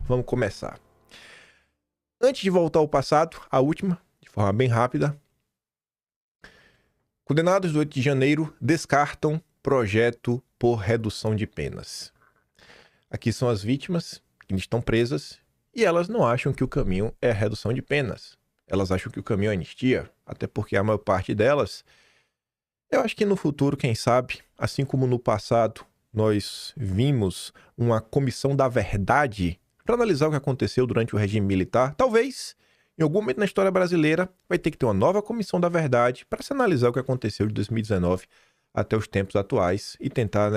vamos começar. Antes de voltar ao passado, a última, de forma bem rápida. Condenados do 8 de janeiro descartam projeto por redução de penas. Aqui são as vítimas que estão presas e elas não acham que o caminho é a redução de penas. Elas acham que o caminho é a anistia, até porque a maior parte delas, eu acho que no futuro, quem sabe, assim como no passado, nós vimos uma comissão da verdade para analisar o que aconteceu durante o regime militar. Talvez, em algum momento na história brasileira, vai ter que ter uma nova comissão da verdade para se analisar o que aconteceu de 2019 até os tempos atuais e tentar,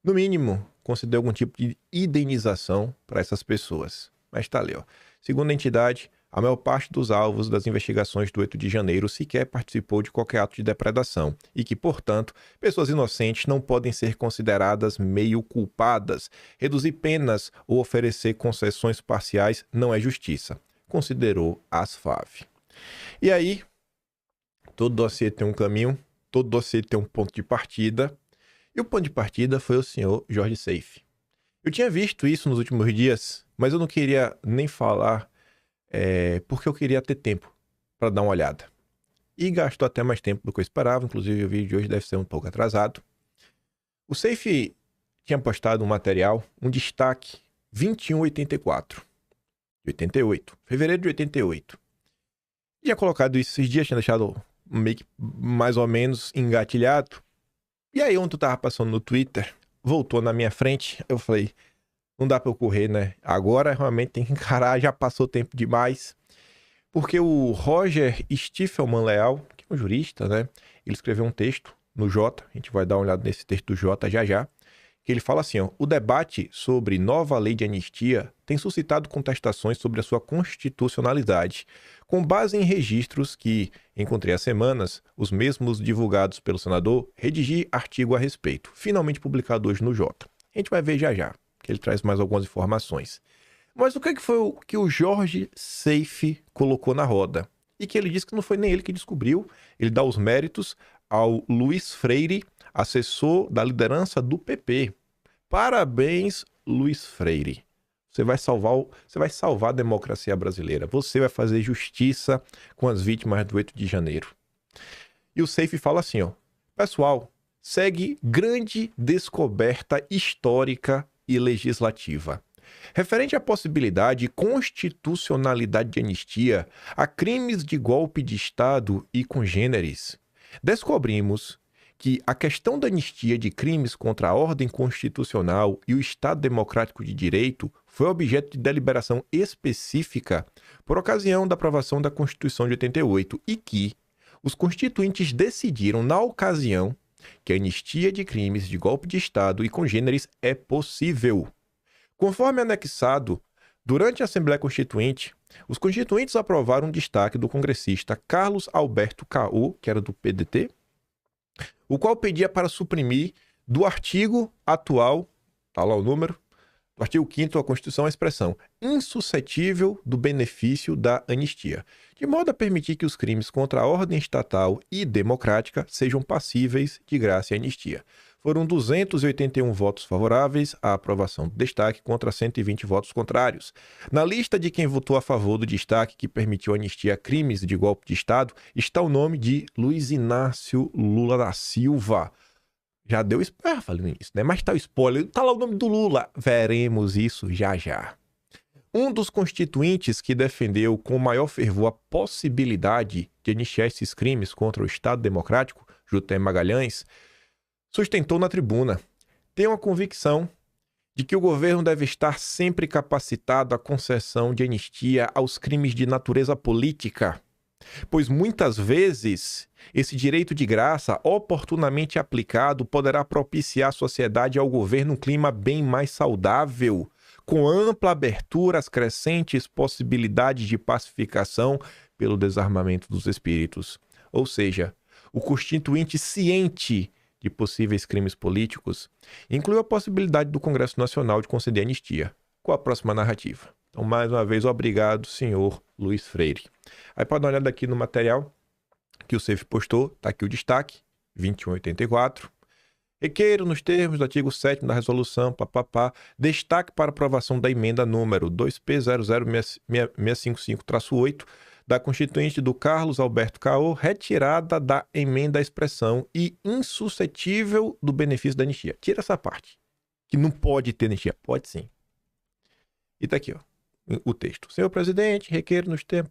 no mínimo, conceder algum tipo de indenização para essas pessoas. Mas tá ali, ó. Segundo a entidade, a maior parte dos alvos das investigações do 8 de janeiro sequer participou de qualquer ato de depredação e que, portanto, pessoas inocentes não podem ser consideradas meio culpadas. Reduzir penas ou oferecer concessões parciais não é justiça, considerou Asfav. E aí, todo dossiê tem um caminho, todo dossiê tem um ponto de partida, e o ponto de partida foi o senhor Jorge Seife. Eu tinha visto isso nos últimos dias, mas eu não queria nem falar porque eu queria ter tempo para dar uma olhada. E gastou até mais tempo do que eu esperava, inclusive o vídeo de hoje deve ser um pouco atrasado. O Seife tinha postado um material, um destaque 2184, de 88, fevereiro de 88. Tinha colocado isso esses dias, tinha deixado meio que mais ou menos engatilhado. E aí ontem eu tava passando no Twitter, voltou na minha frente, eu falei, não dá pra eu correr, né? Agora realmente tem que encarar, já passou tempo demais. Porque o Roger Stiefelman Leal, que é um jurista, ele escreveu um texto no Jota, a gente vai dar uma olhada nesse texto do Jota já, que ele fala assim, ó, o debate sobre nova lei de anistia tem suscitado contestações sobre a sua constitucionalidade, com base em registros que encontrei há semanas, os mesmos divulgados pelo senador, redigi artigo a respeito, finalmente publicado hoje no Jota. A gente vai ver já, que ele traz mais algumas informações. Mas o que foi o que o Jorge Seife colocou na roda? E que ele disse que não foi nem ele que descobriu, ele dá os méritos ao Luiz Freire, assessor da liderança do PP. Parabéns, Luiz Freire. Você vai salvar a democracia brasileira. Você vai fazer justiça com as vítimas do 8 de janeiro. E o Seife fala assim, ó, pessoal, segue grande descoberta histórica e legislativa. Referente à possibilidade e constitucionalidade de anistia a crimes de golpe de Estado e congêneres, descobrimos que a questão da anistia de crimes contra a ordem constitucional e o Estado democrático de direito foi objeto de deliberação específica por ocasião da aprovação da Constituição de 88 e que os constituintes decidiram, na ocasião, que a anistia de crimes de golpe de Estado e congêneres é possível. Conforme anexado, durante a Assembleia Constituinte, os constituintes aprovaram um destaque do congressista Carlos Alberto Caô, que era do PDT, o qual pedia para suprimir do artigo atual, está lá o número, do artigo 5º da Constituição a expressão insuscetível do benefício da anistia, de modo a permitir que os crimes contra a ordem estatal e democrática sejam passíveis de graça e anistia. Foram 281 votos favoráveis à aprovação do destaque contra 120 votos contrários. Na lista de quem votou a favor do destaque que permitiu anistia a crimes de golpe de Estado está o nome de Luiz Inácio Lula da Silva. Já deu spoiler falando isso, né? Mas tá o spoiler, tá lá o nome do Lula. Veremos isso já. Um dos constituintes que defendeu com maior fervor a possibilidade de anistiar esses crimes contra o Estado Democrático, José Magalhães, sustentou na tribuna: tem uma convicção de que o governo deve estar sempre capacitado à concessão de anistia aos crimes de natureza política, pois muitas vezes esse direito de graça, oportunamente aplicado, poderá propiciar à sociedade e ao governo um clima bem mais saudável, com ampla abertura às crescentes possibilidades de pacificação pelo desarmamento dos espíritos. Ou seja, o constituinte ciente de possíveis crimes políticos incluiu a possibilidade do Congresso Nacional de conceder anistia. Qual a próxima narrativa? Então, mais uma vez, obrigado, senhor Luiz Freire. Aí pode dar uma olhada aqui no material que o Seife postou, tá aqui o destaque, 2184. Requeiro, nos termos do artigo 7º da resolução, destaque para aprovação da emenda número 2P00655-8 da Constituinte do Carlos Alberto Caô, retirada da emenda à expressão e insuscetível do benefício da anistia. Tira essa parte, que não pode ter anistia. Pode sim. E tá aqui, ó, o texto. Senhor presidente, requeiro nos termos,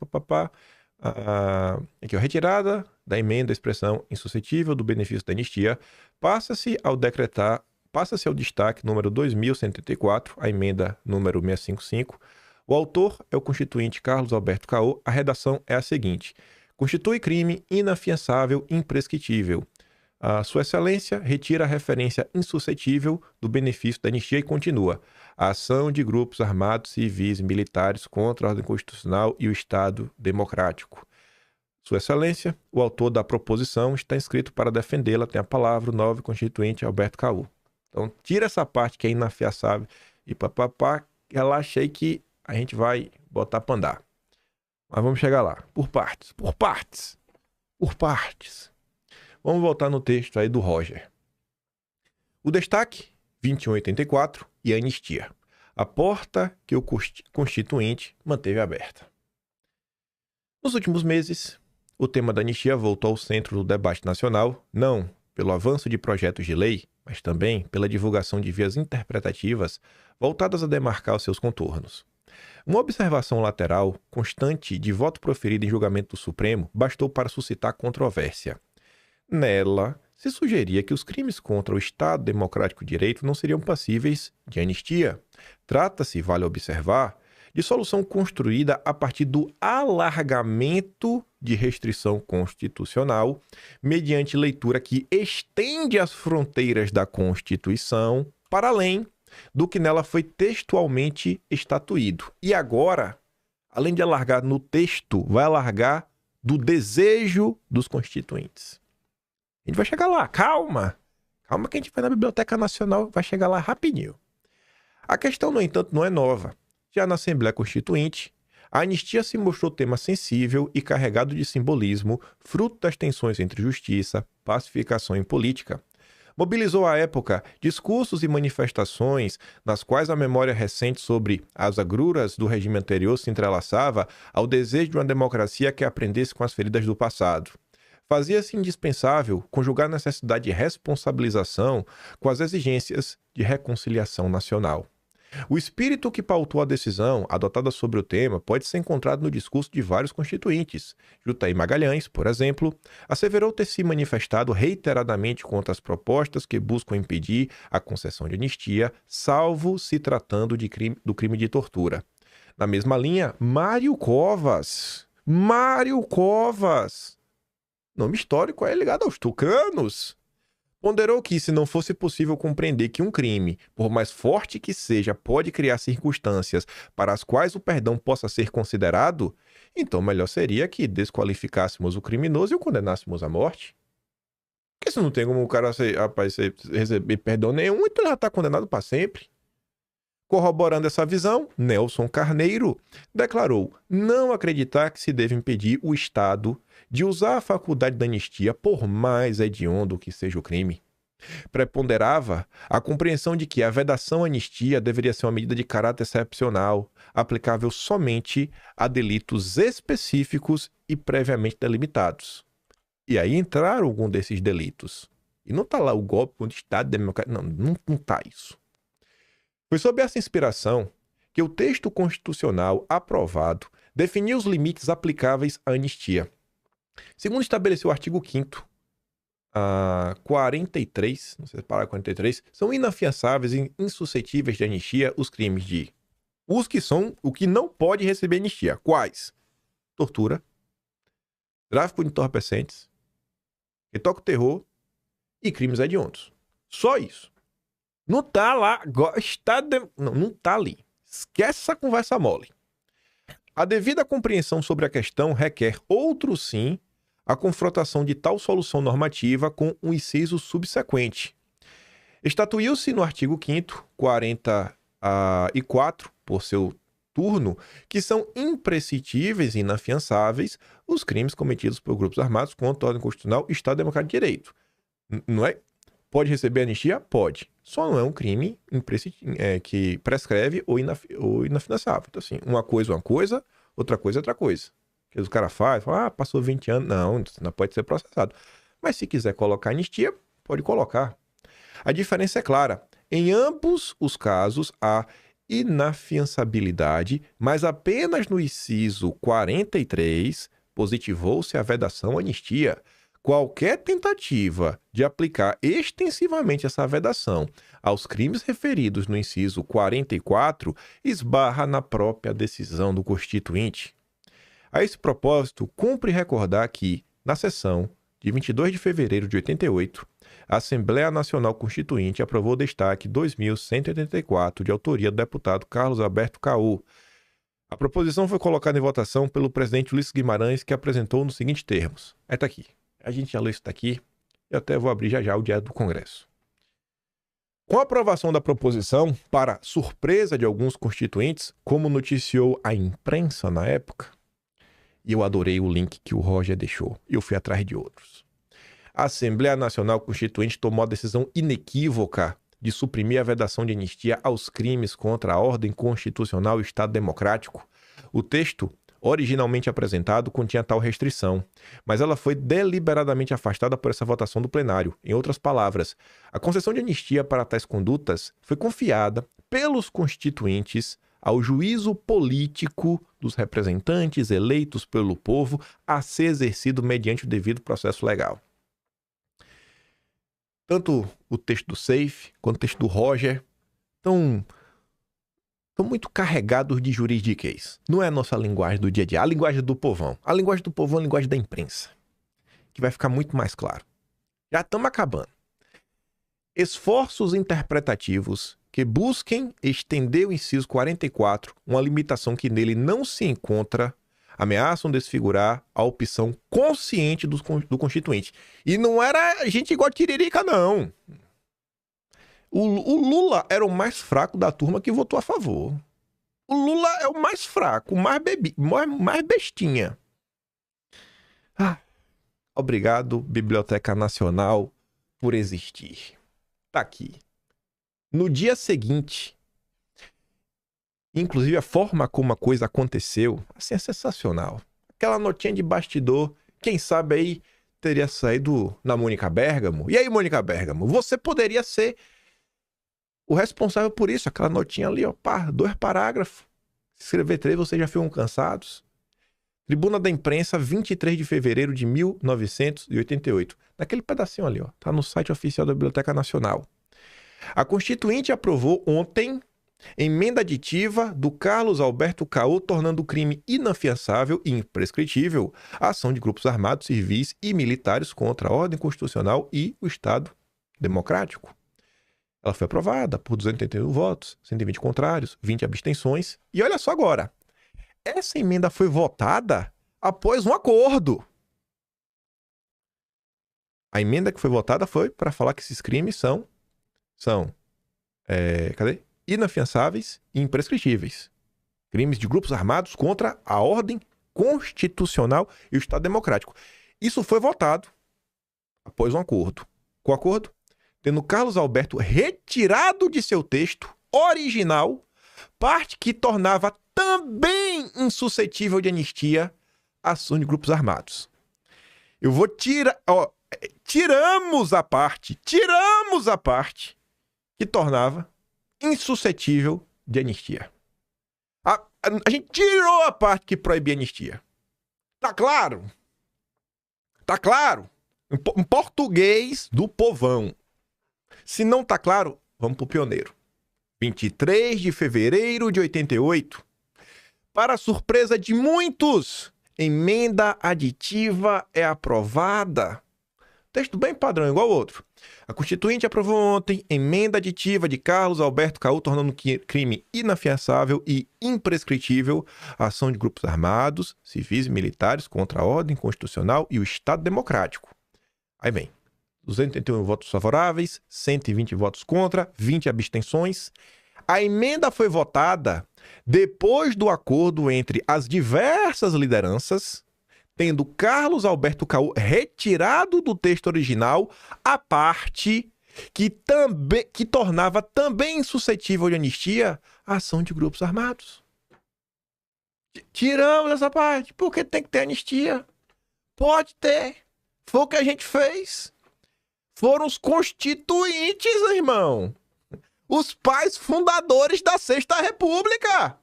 aqui, ó, retirada da emenda à expressão insuscetível do benefício da anistia, passa-se ao destaque número 2184, a emenda número 655. O autor é o constituinte Carlos Alberto Caô. A redação é a seguinte: constitui crime inafiançável imprescritível. A Sua Excelência retira a referência insuscetível do benefício da anistia e continua: a ação de grupos armados, civis e militares contra a ordem constitucional e o Estado democrático. Sua Excelência, o autor da proposição está inscrito para defendê-la. Tem a palavra o novo constituinte Alberto Caô. Então, tira essa parte que é inafiançável e relaxa aí que a gente vai botar para andar. Mas vamos chegar lá. Por partes. Vamos voltar no texto aí do Roger. O destaque, 2184 e a anistia. A porta que o constituinte manteve aberta. Nos últimos meses, o tema da anistia voltou ao centro do debate nacional, não pelo avanço de projetos de lei, mas também pela divulgação de vias interpretativas voltadas a demarcar os seus contornos. Uma observação lateral constante de voto proferido em julgamento do Supremo bastou para suscitar controvérsia. Nela, se sugeria que os crimes contra o Estado Democrático de Direito não seriam passíveis de anistia. Trata-se, vale observar, de solução construída a partir do alargamento de restrição constitucional, mediante leitura que estende as fronteiras da Constituição para além do que nela foi textualmente estatuído. E agora, além de alargar no texto, vai alargar do desejo dos constituintes. A gente vai chegar lá, calma que a gente vai na Biblioteca Nacional, vai chegar lá rapidinho. A questão, no entanto, não é nova. Já na Assembleia Constituinte, a anistia se mostrou tema sensível e carregado de simbolismo, fruto das tensões entre justiça, pacificação e política. Mobilizou à época discursos e manifestações nas quais a memória recente sobre as agruras do regime anterior se entrelaçava ao desejo de uma democracia que aprendesse com as feridas do passado. Fazia-se indispensável conjugar a necessidade de responsabilização com as exigências de reconciliação nacional. O espírito que pautou a decisão adotada sobre o tema pode ser encontrado no discurso de vários constituintes. Jutaí Magalhães, por exemplo, asseverou ter se manifestado reiteradamente contra as propostas que buscam impedir a concessão de anistia, salvo se tratando do crime de tortura. Na mesma linha, Mário Covas, nome histórico é ligado aos tucanos, ponderou que, se não fosse possível compreender que um crime, por mais forte que seja, pode criar circunstâncias para as quais o perdão possa ser considerado, então melhor seria que desqualificássemos o criminoso e o condenássemos à morte. Porque se não tem como o cara receber perdão nenhum, então ele já está condenado para sempre. Corroborando essa visão, Nelson Carneiro declarou não acreditar que se deve impedir o Estado de usar a faculdade da anistia, por mais hediondo que seja o crime. Preponderava a compreensão de que a vedação à anistia deveria ser uma medida de caráter excepcional, aplicável somente a delitos específicos e previamente delimitados. E aí entraram algum desses delitos. E não está lá o golpe contra o Estado Democrático. Não está isso. Foi sob essa inspiração que o texto constitucional aprovado definiu os limites aplicáveis à anistia. Segundo estabeleceu o artigo 5º, 43, não sei se parágrafo 43, são inafiançáveis e insuscetíveis de anistia os crimes de... o que não pode receber anistia. Quais? Tortura, tráfico de entorpecentes, que toca o terror e crimes hediondos. Só isso. Não tá lá, não tá ali. Esquece essa conversa mole. A devida compreensão sobre a questão requer, outro sim, a confrontação de tal solução normativa com um inciso subsequente. Estatuiu-se no artigo 5º, 44, por seu turno, que são imprescindíveis e inafiançáveis os crimes cometidos por grupos armados contra a ordem constitucional e Estado Democrático de Direito. Não é? Pode receber anistia? Pode. Só não é um crime que prescreve ou inafiançável. Então, assim, uma coisa, outra coisa, outra coisa. Que o cara fala, passou 20 anos. Não pode ser processado. Mas se quiser colocar anistia, pode colocar. A diferença é clara. Em ambos os casos, há inafiançabilidade, mas apenas no inciso 43 positivou-se a vedação anistia. Qualquer tentativa de aplicar extensivamente essa vedação aos crimes referidos no inciso 44 esbarra na própria decisão do Constituinte. A esse propósito, cumpre recordar que, na sessão de 22 de fevereiro de 88, a Assembleia Nacional Constituinte aprovou o destaque 2184 de autoria do deputado Carlos Alberto Caú. A proposição foi colocada em votação pelo presidente Ulisses Guimarães, que apresentou nos seguintes termos. Está aqui. A gente já leu isso daqui. Eu até vou abrir já o diário do Congresso. Com a aprovação da proposição, para surpresa de alguns constituintes, como noticiou a imprensa na época, e eu adorei o link que o Roger deixou, eu fui atrás de outros. A Assembleia Nacional Constituinte tomou a decisão inequívoca de suprimir a vedação de anistia aos crimes contra a ordem constitucional e o Estado democrático. O texto originalmente apresentado continha tal restrição, mas ela foi deliberadamente afastada por essa votação do plenário. Em outras palavras, a concessão de anistia para tais condutas foi confiada pelos constituintes ao juízo político dos representantes eleitos pelo povo a ser exercido mediante o devido processo legal. Tanto o texto do Seif quanto o texto do Roger estão muito carregados de juridiquês. Não é a nossa linguagem do dia a dia, a linguagem do povão. A linguagem do povão é a linguagem da imprensa, que vai ficar muito mais claro. Já estamos acabando. Esforços interpretativos que busquem estender o inciso 44, uma limitação que nele não se encontra, ameaçam desfigurar a opção consciente do Constituinte. E não era gente igual a Tiririca, não. O Lula era o mais fraco da turma que votou a favor. O Lula é o mais fraco, o mais bestinha. Obrigado, Biblioteca Nacional, por existir. Tá aqui. No dia seguinte, inclusive a forma como a coisa aconteceu, assim, é sensacional. Aquela notinha de bastidor, quem sabe aí teria saído na Mônica Bergamo. E aí, Mônica Bergamo, você poderia ser o responsável por isso. Aquela notinha ali, ó, 2 parágrafos. Se escrever 3, vocês já ficam cansados. Tribuna da Imprensa, 23 de fevereiro de 1988. Naquele pedacinho ali, ó, tá no site oficial da Biblioteca Nacional. A Constituinte aprovou ontem emenda aditiva do Carlos Alberto Caú, tornando o crime inafiançável e imprescritível a ação de grupos armados, civis e militares contra a ordem constitucional e o Estado democrático. Ela foi aprovada por 281 votos, 120 contrários, 20 abstenções. E olha só agora, essa emenda foi votada após um acordo. A emenda que foi votada foi para falar que esses crimes são inafiançáveis e imprescritíveis. Crimes de grupos armados contra a ordem constitucional e o Estado democrático. Isso foi votado após um acordo. Com o acordo, tendo Carlos Alberto retirado de seu texto original parte que tornava também insuscetível de anistia a ação de grupos armados. Eu vou tirar... Tiramos a parte que tornava insuscetível de anistia. A gente tirou a parte que proibia anistia. Tá claro? Tá claro? Em português do povão. Se não tá claro, vamos pro pioneiro. 23 de fevereiro de 88. Para surpresa de muitos, emenda aditiva é aprovada. Texto bem padrão, igual ao outro. A Constituinte aprovou ontem emenda aditiva de Carlos Alberto Caú, tornando crime inafiançável e imprescritível a ação de grupos armados, civis e militares contra a ordem constitucional e o Estado democrático. Aí vem, 281 votos favoráveis, 120 votos contra, 20 abstenções. A emenda foi votada depois do acordo entre as diversas lideranças, tendo Carlos Alberto Caú retirado do texto original a parte que tornava também insuscetível de anistia a ação de grupos armados. Tiramos essa parte, porque tem que ter anistia. Pode ter. Foi o que a gente fez. Foram os constituintes, irmão. Os pais fundadores da Sexta República.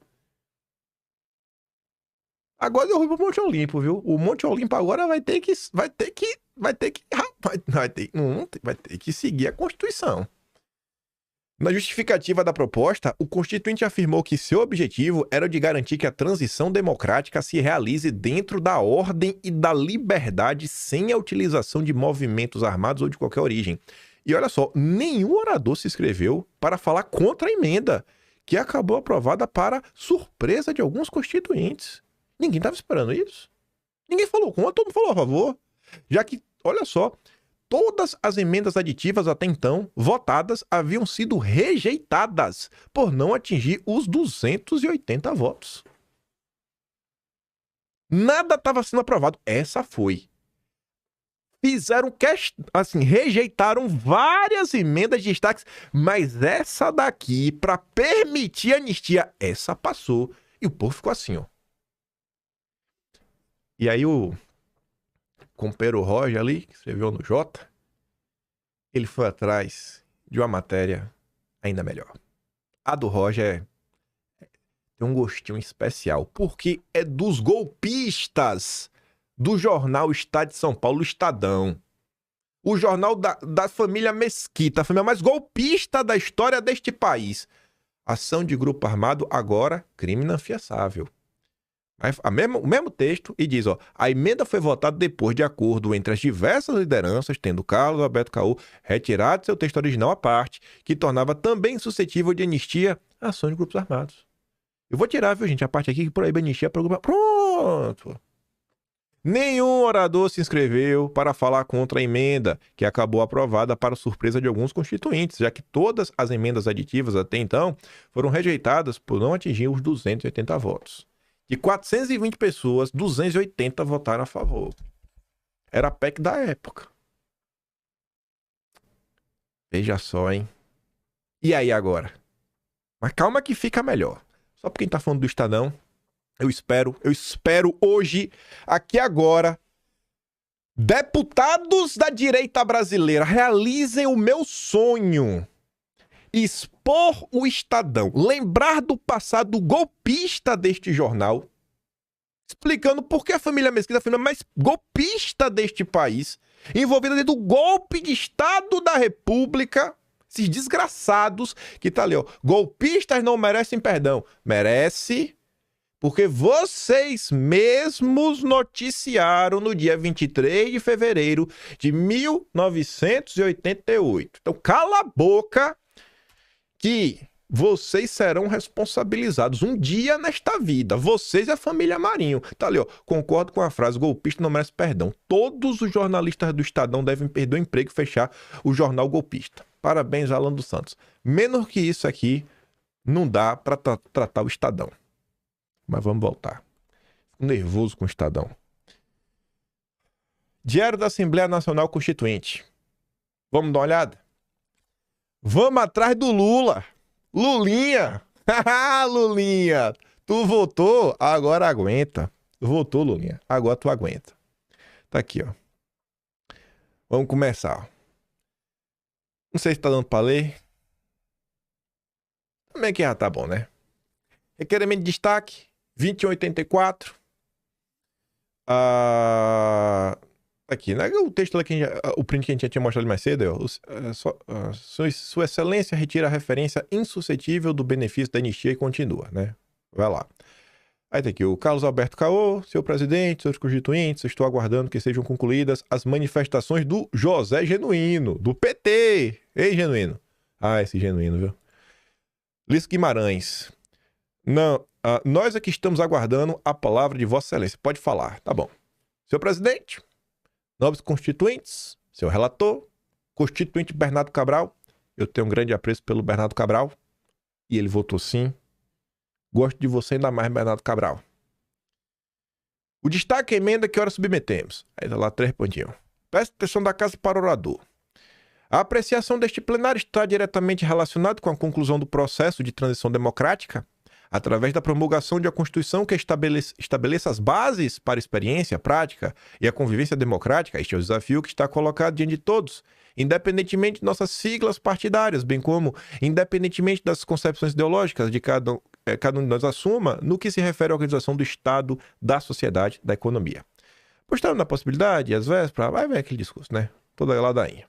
Agora eu fui pro Monte Olimpo, viu? O Monte Olimpo agora vai ter que seguir a Constituição. Na justificativa da proposta, o constituinte afirmou que seu objetivo era o de garantir que a transição democrática se realize dentro da ordem e da liberdade sem a utilização de movimentos armados ou de qualquer origem. E olha só, nenhum orador se inscreveu para falar contra a emenda, que acabou aprovada para surpresa de alguns constituintes. Ninguém estava esperando isso. Ninguém falou contra, todo mundo falou a favor. Já que, olha só, todas as emendas aditivas até então votadas haviam sido rejeitadas por não atingir os 280 votos. Nada estava sendo aprovado. Essa foi. Fizeram rejeitaram várias emendas de destaques, mas essa daqui, para permitir anistia, essa passou. E o povo ficou assim, ó. E aí o companheiro Roger ali, que escreveu no Jota, ele foi atrás de uma matéria ainda melhor. A do Roger tem um gostinho especial, porque é dos golpistas do jornal Estado de São Paulo, Estadão. O jornal da família Mesquita, a família mais golpista da história deste país. Ação de grupo armado, agora crime inafiançável. O mesmo texto e diz, ó, a emenda foi votada depois de acordo entre as diversas lideranças, tendo Carlos Alberto Caô retirado seu texto original à parte, que tornava também suscetível de anistia a ação de grupos armados. Eu vou tirar, viu, gente, a parte aqui que proíbe anistia para o grupo. Pronto! Nenhum orador se inscreveu para falar contra a emenda, que acabou aprovada para surpresa de alguns constituintes, já que todas as emendas aditivas até então foram rejeitadas por não atingir os 280 votos. De 420 pessoas, 280 votaram a favor. Era a PEC da época. Veja só, hein? E aí agora? Mas calma que fica melhor. Só porque quem tá falando do Estadão, eu espero hoje, aqui agora, deputados da direita brasileira, realizem o meu sonho. Expor o Estadão, lembrar do passado golpista deste jornal, explicando por que a família Mesquita é a família mais golpista deste país, envolvida dentro do golpe de Estado da República, esses desgraçados que tá ali, ó, golpistas não merecem perdão. Merece, porque vocês mesmos noticiaram no dia 23 de fevereiro de 1988. Então cala a boca, que vocês serão responsabilizados um dia nesta vida. Vocês e a família Marinho. Tá ali, ó. Concordo com a frase, golpista não merece perdão. Todos os jornalistas do Estadão devem perder o emprego e fechar o jornal golpista. Parabéns, Alan dos Santos. Menos que isso aqui, não dá para tratar o Estadão. Mas vamos voltar. Fico nervoso com o Estadão. Diário da Assembleia Nacional Constituinte. Vamos dar uma olhada? Vamos atrás do Lula. Lulinha. Lulinha. Tu votou, agora aguenta. Tu votou, Lulinha. Agora tu aguenta. Tá aqui, ó. Vamos começar. Ó. Não sei se tá dando pra ler. Também que já tá bom, né? Requerimento de destaque. 2184. Aqui, né? O texto lá, o print que a gente já tinha mostrado mais cedo, ó, Sua Excelência retira a referência insuscetível do benefício da anistia e continua, né? Vai lá. Aí tem aqui o Carlos Alberto Caô, seu presidente, seus constituintes, estou aguardando que sejam concluídas as manifestações do José Genuíno, do PT. Ei, Genuíno. Ah, esse Genuíno, viu? Liz Guimarães. Não, nós aqui estamos aguardando a palavra de Vossa Excelência. Pode falar, tá bom. Seu presidente, nobres constituintes, seu relator, constituinte Bernardo Cabral. Eu tenho um grande apreço pelo Bernardo Cabral. E ele votou sim. Gosto de você ainda mais, Bernardo Cabral. O destaque é a emenda que ora submetemos. Aí tá lá 3 pontinhos. Peço atenção da casa para o orador. A apreciação deste plenário está diretamente relacionada com a conclusão do processo de transição democrática, através da promulgação de uma Constituição que estabeleça as bases para a experiência, prática e a convivência democrática. Este é o desafio que está colocado diante de todos, independentemente de nossas siglas partidárias, bem como independentemente das concepções ideológicas de cada um de nós assuma no que se refere à organização do Estado, da sociedade, da economia. Postando na possibilidade, às vésperas, vai ver aquele discurso, né? Toda a ladainha.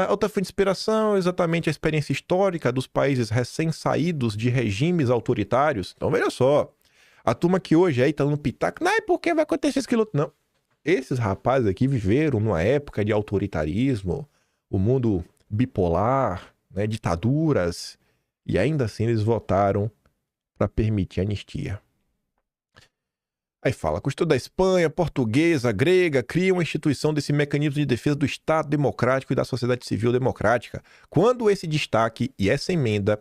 Outra fonte de inspiração é exatamente a experiência histórica dos países recém-saídos de regimes autoritários. Então, veja só, a turma que hoje aí tá no pitaco, não é porque vai acontecer isso que outro. Não. Esses rapazes aqui viveram numa época de autoritarismo, o mundo bipolar, né, ditaduras, e ainda assim eles votaram para permitir a anistia. Aí fala, custou da Espanha, portuguesa, grega, cria uma instituição desse mecanismo de defesa do Estado democrático e da sociedade civil democrática. Quando esse destaque e essa emenda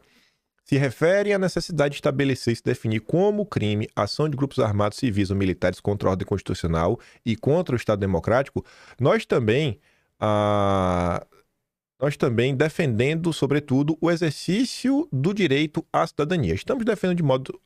se referem à necessidade de estabelecer e se definir como crime ação de grupos armados civis ou militares contra a ordem constitucional e contra o Estado democrático, nós também defendendo, sobretudo, o exercício do direito à cidadania. Estamos defendendo de modo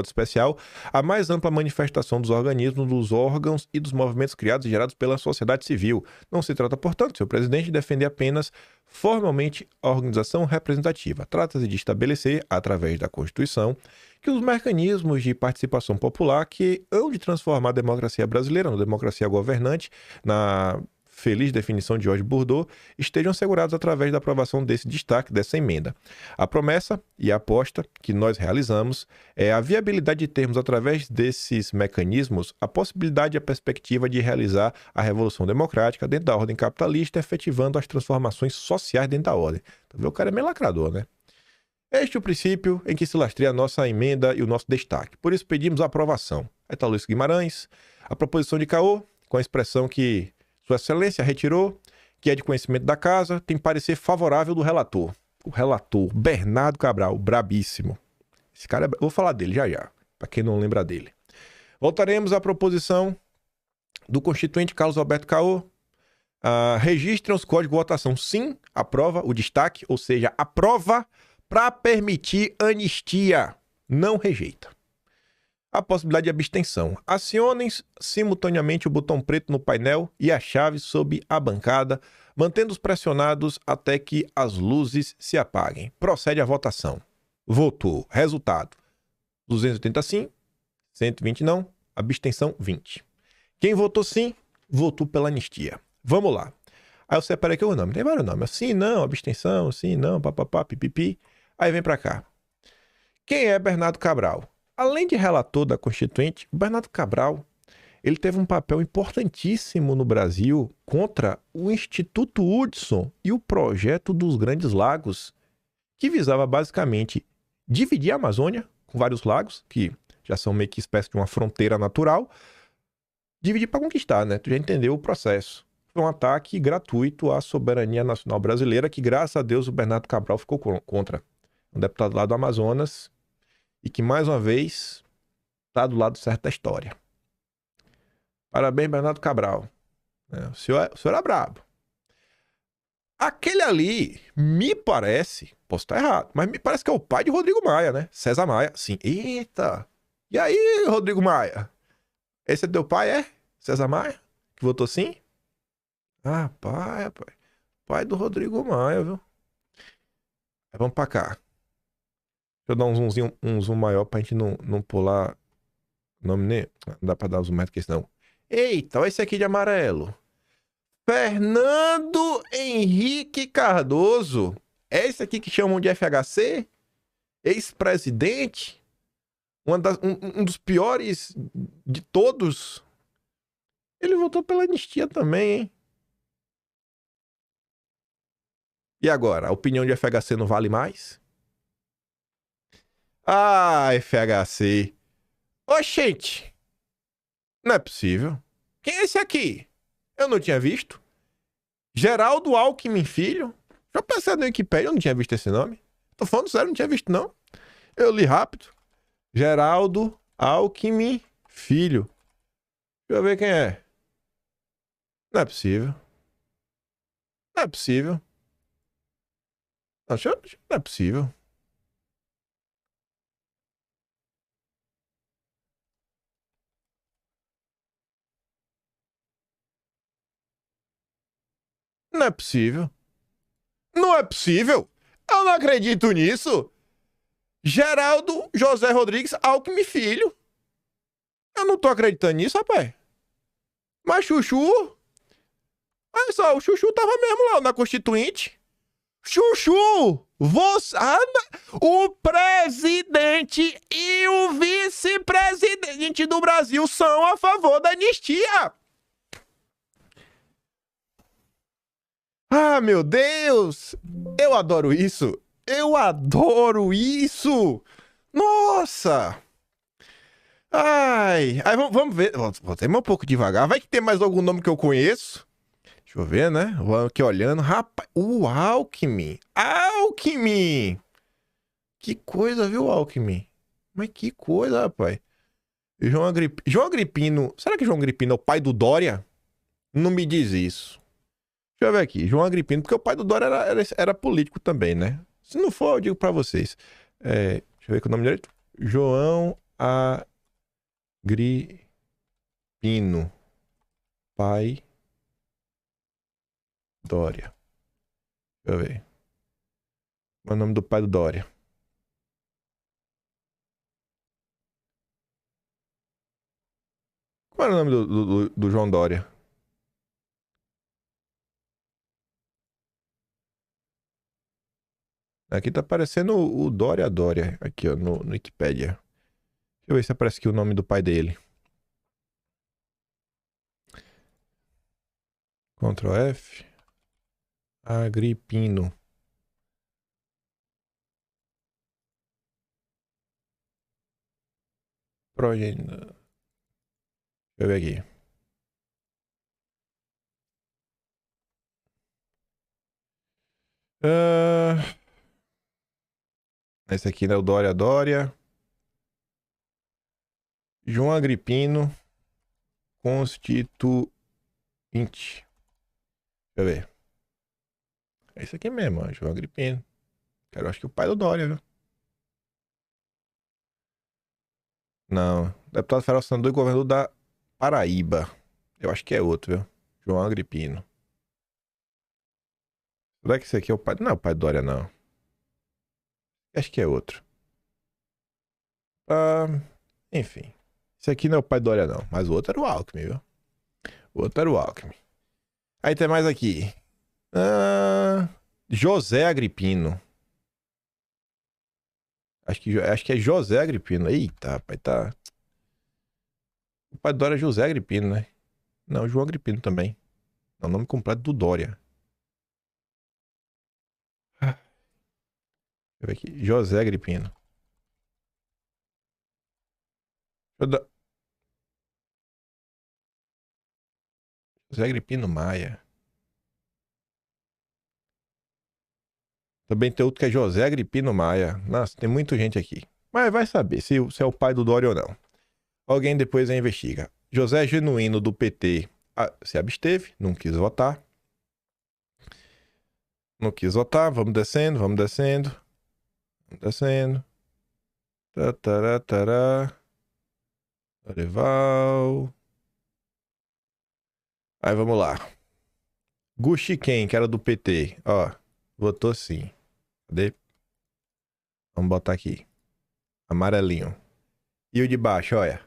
especial a mais ampla manifestação dos organismos, dos órgãos e dos movimentos criados e gerados pela sociedade civil. Não se trata, portanto, senhor presidente, de defender apenas formalmente a organização representativa. Trata-se de estabelecer, através da Constituição, que os mecanismos de participação popular que hão de transformar a democracia brasileira na democracia governante, na feliz definição de Jorge Bourdieu, estejam assegurados através da aprovação desse destaque, dessa emenda. A promessa e a aposta que nós realizamos é a viabilidade de termos, através desses mecanismos, a possibilidade e a perspectiva de realizar a revolução democrática dentro da ordem capitalista, efetivando as transformações sociais dentro da ordem. Então, o cara é meio lacrador, né? Este é o princípio em que se lastreia a nossa emenda e o nosso destaque. Por isso pedimos a aprovação. Aí está Luiz Guimarães, a proposição de Caô, com a expressão que Sua Excelência retirou, que é de conhecimento da casa, tem parecer favorável do relator. O relator, Bernardo Cabral, brabíssimo. Esse cara, vou falar dele já, para quem não lembra dele. Voltaremos à proposição do constituinte Carlos Alberto Caô. Registrem os códigos de votação. Sim, aprova o destaque, ou seja, aprova para permitir anistia. Não rejeita. A possibilidade de abstenção. Acionem simultaneamente o botão preto no painel e a chave sob a bancada, mantendo-os pressionados até que as luzes se apaguem. Procede a votação. Votou. Resultado: 280 sim, 120 não, abstenção 20. Quem votou sim, votou pela anistia. Vamos lá. Aí eu separei aqui o nome. Tem vários nomes. Sim, não, abstenção, sim, não, papapá, pipipi. Aí vem pra cá. Quem é Bernardo Cabral? Além de relator da Constituinte, o Bernardo Cabral, ele teve um papel importantíssimo no Brasil contra o Instituto Hudson e o projeto dos Grandes Lagos, que visava basicamente dividir a Amazônia com vários lagos, que já são meio que espécie de uma fronteira natural, dividir para conquistar, né? Tu já entendeu o processo. Foi um ataque gratuito à soberania nacional brasileira, que graças a Deus o Bernardo Cabral ficou contra. Um deputado lá do Amazonas, e que, mais uma vez, está do lado certo da história. Parabéns, Bernardo Cabral. O senhor é brabo. Aquele ali, me parece, posso estar errado, mas me parece que é o pai de Rodrigo Maia, né? César Maia. Sim. Eita! E aí, Rodrigo Maia? Esse é teu pai, é? César Maia? Que votou sim? Ah, pai. Pai do Rodrigo Maia, viu? Aí vamos pra cá. Deixa eu dar um zoom maior pra gente não pular o nome nem. Não dá pra dar um zoom mais do que isso, não. Eita, olha esse aqui de amarelo. Fernando Henrique Cardoso. É esse aqui que chamam de FHC? Ex-presidente? Um dos piores de todos. Ele votou pela anistia também, hein? E agora? A opinião de FHC não vale mais? Ah, FHC. Oxente. Não é possível. Quem é esse aqui? Eu não tinha visto. Geraldo Alckmin Filho. Já pensei no Wikipedia, eu não tinha visto esse nome. Tô falando sério, não tinha visto não. Eu li rápido. Geraldo Alckmin Filho. Deixa eu ver quem é. Não é possível. Não é possível. Não, não é possível. Não é possível. Não é possível. Eu não acredito nisso. Geraldo José Rodrigues Alckmin Filho. Eu não tô acreditando nisso, rapaz. Mas Chuchu. Olha só, o Chuchu tava mesmo lá na Constituinte. Chuchu! Você. O presidente e o vice-presidente do Brasil são a favor da anistia. Ah, meu Deus! Eu adoro isso! Eu adoro isso! Nossa! Ai! Aí vamos ver. Vou ter um pouco devagar. Vai que tem mais algum nome que eu conheço. Deixa eu ver, né? Vou aqui olhando. Rapaz, o Alckmin! Alckmin! Que coisa, viu, Alckmin? Mas que coisa, rapaz. João Agripino. Será que João Agripino é o pai do Dória? Não me diz isso. Deixa eu ver aqui. João Agripino, porque o pai do Dória era político também, né? Se não for, eu digo pra vocês. Deixa eu ver que o nome direito. João Agripino. Pai Dória. Deixa eu ver. Qual é o nome do pai do Dória? Qual era o nome do João Dória? Aqui tá aparecendo o Dória Dória. Aqui, ó, no Wikipedia. Deixa eu ver se aparece aqui o nome do pai dele. Ctrl F. Agripino. Progênito. Deixa eu ver aqui. Esse aqui, né? O Dória Dória. João Agripino. Constituinte. Deixa eu ver. É isso aqui mesmo, ó, João Agripino. Eu acho que o pai do Dória, viu? Não. Deputado federal senador e governador da Paraíba. Eu acho que é outro, viu? João Agripino. Será que esse aqui é o pai? Não é o pai do Dória, não. Acho que é outro. Ah, enfim. Esse aqui não é o pai do Dória, não. Mas o outro era o Alckmin, viu? O outro era o Alckmin. Aí tem mais aqui. José Agripino. Acho que é José Agripino. Eita, rapaz, tá. O pai do Dória é José Agripino, né? Não, João Agripino também. É o nome completo do Dória. Ah, deixa eu ver aqui. José Agripino. José Agripino Maia. Também tem outro que é José Agripino Maia. Nossa, tem muita gente aqui. Mas vai saber se é o pai do Dória ou não. Alguém depois investiga. José Genuíno, do PT, se absteve, não quis votar. Não quis votar. Vamos descendo, vamos descendo. Vamos descendo. Tará, tará. Dorival. Aí vamos lá. Guxiquem, que era do PT. Ó, votou sim. Cadê? Vamos botar aqui. Amarelinho. E o de baixo, olha.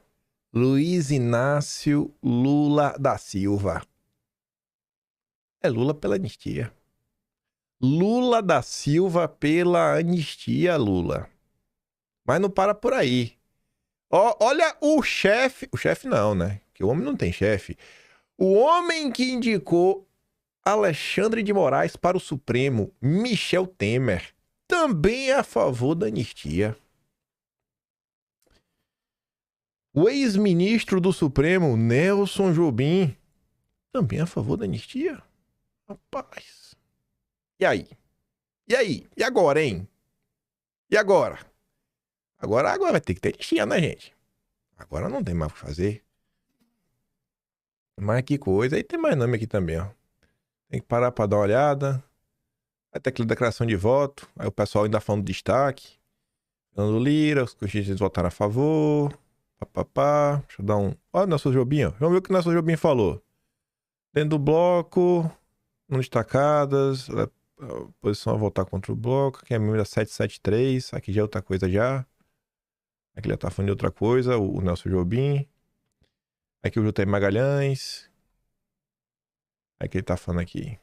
Luiz Inácio Lula da Silva. É Lula pela anistia. Lula da Silva pela anistia, Lula. Mas não para por aí. Olha o chefe. O chefe não, né? Que o homem não tem chefe. O homem que indicou Alexandre de Moraes para o Supremo, Michel Temer, também é a favor da anistia. O ex-ministro do Supremo, Nelson Jobim, também é a favor da anistia? Rapaz. E aí? E aí? E agora, hein? E agora? Agora vai ter que ter anistia, né, gente? Agora não tem mais o que fazer. Mas que coisa. Aí tem mais nome aqui também, ó. Tem que parar pra dar uma olhada. Aí tem aquela declaração de voto. Aí o pessoal ainda falando de destaque. Fernando Lira, os constituintes votaram a favor. Papapá. Deixa eu dar um... Olha o Nelson Jobim, ó. Vamos ver o que o Nelson Jobim falou. Dentro do bloco, não destacadas, posição a votar contra o bloco, que é a emenda 773, aqui já é outra coisa já. Aqui ele já tá falando de outra coisa, o Nelson Jobim. Aqui o Jutem Magalhães. Aqui ele tá falando aqui.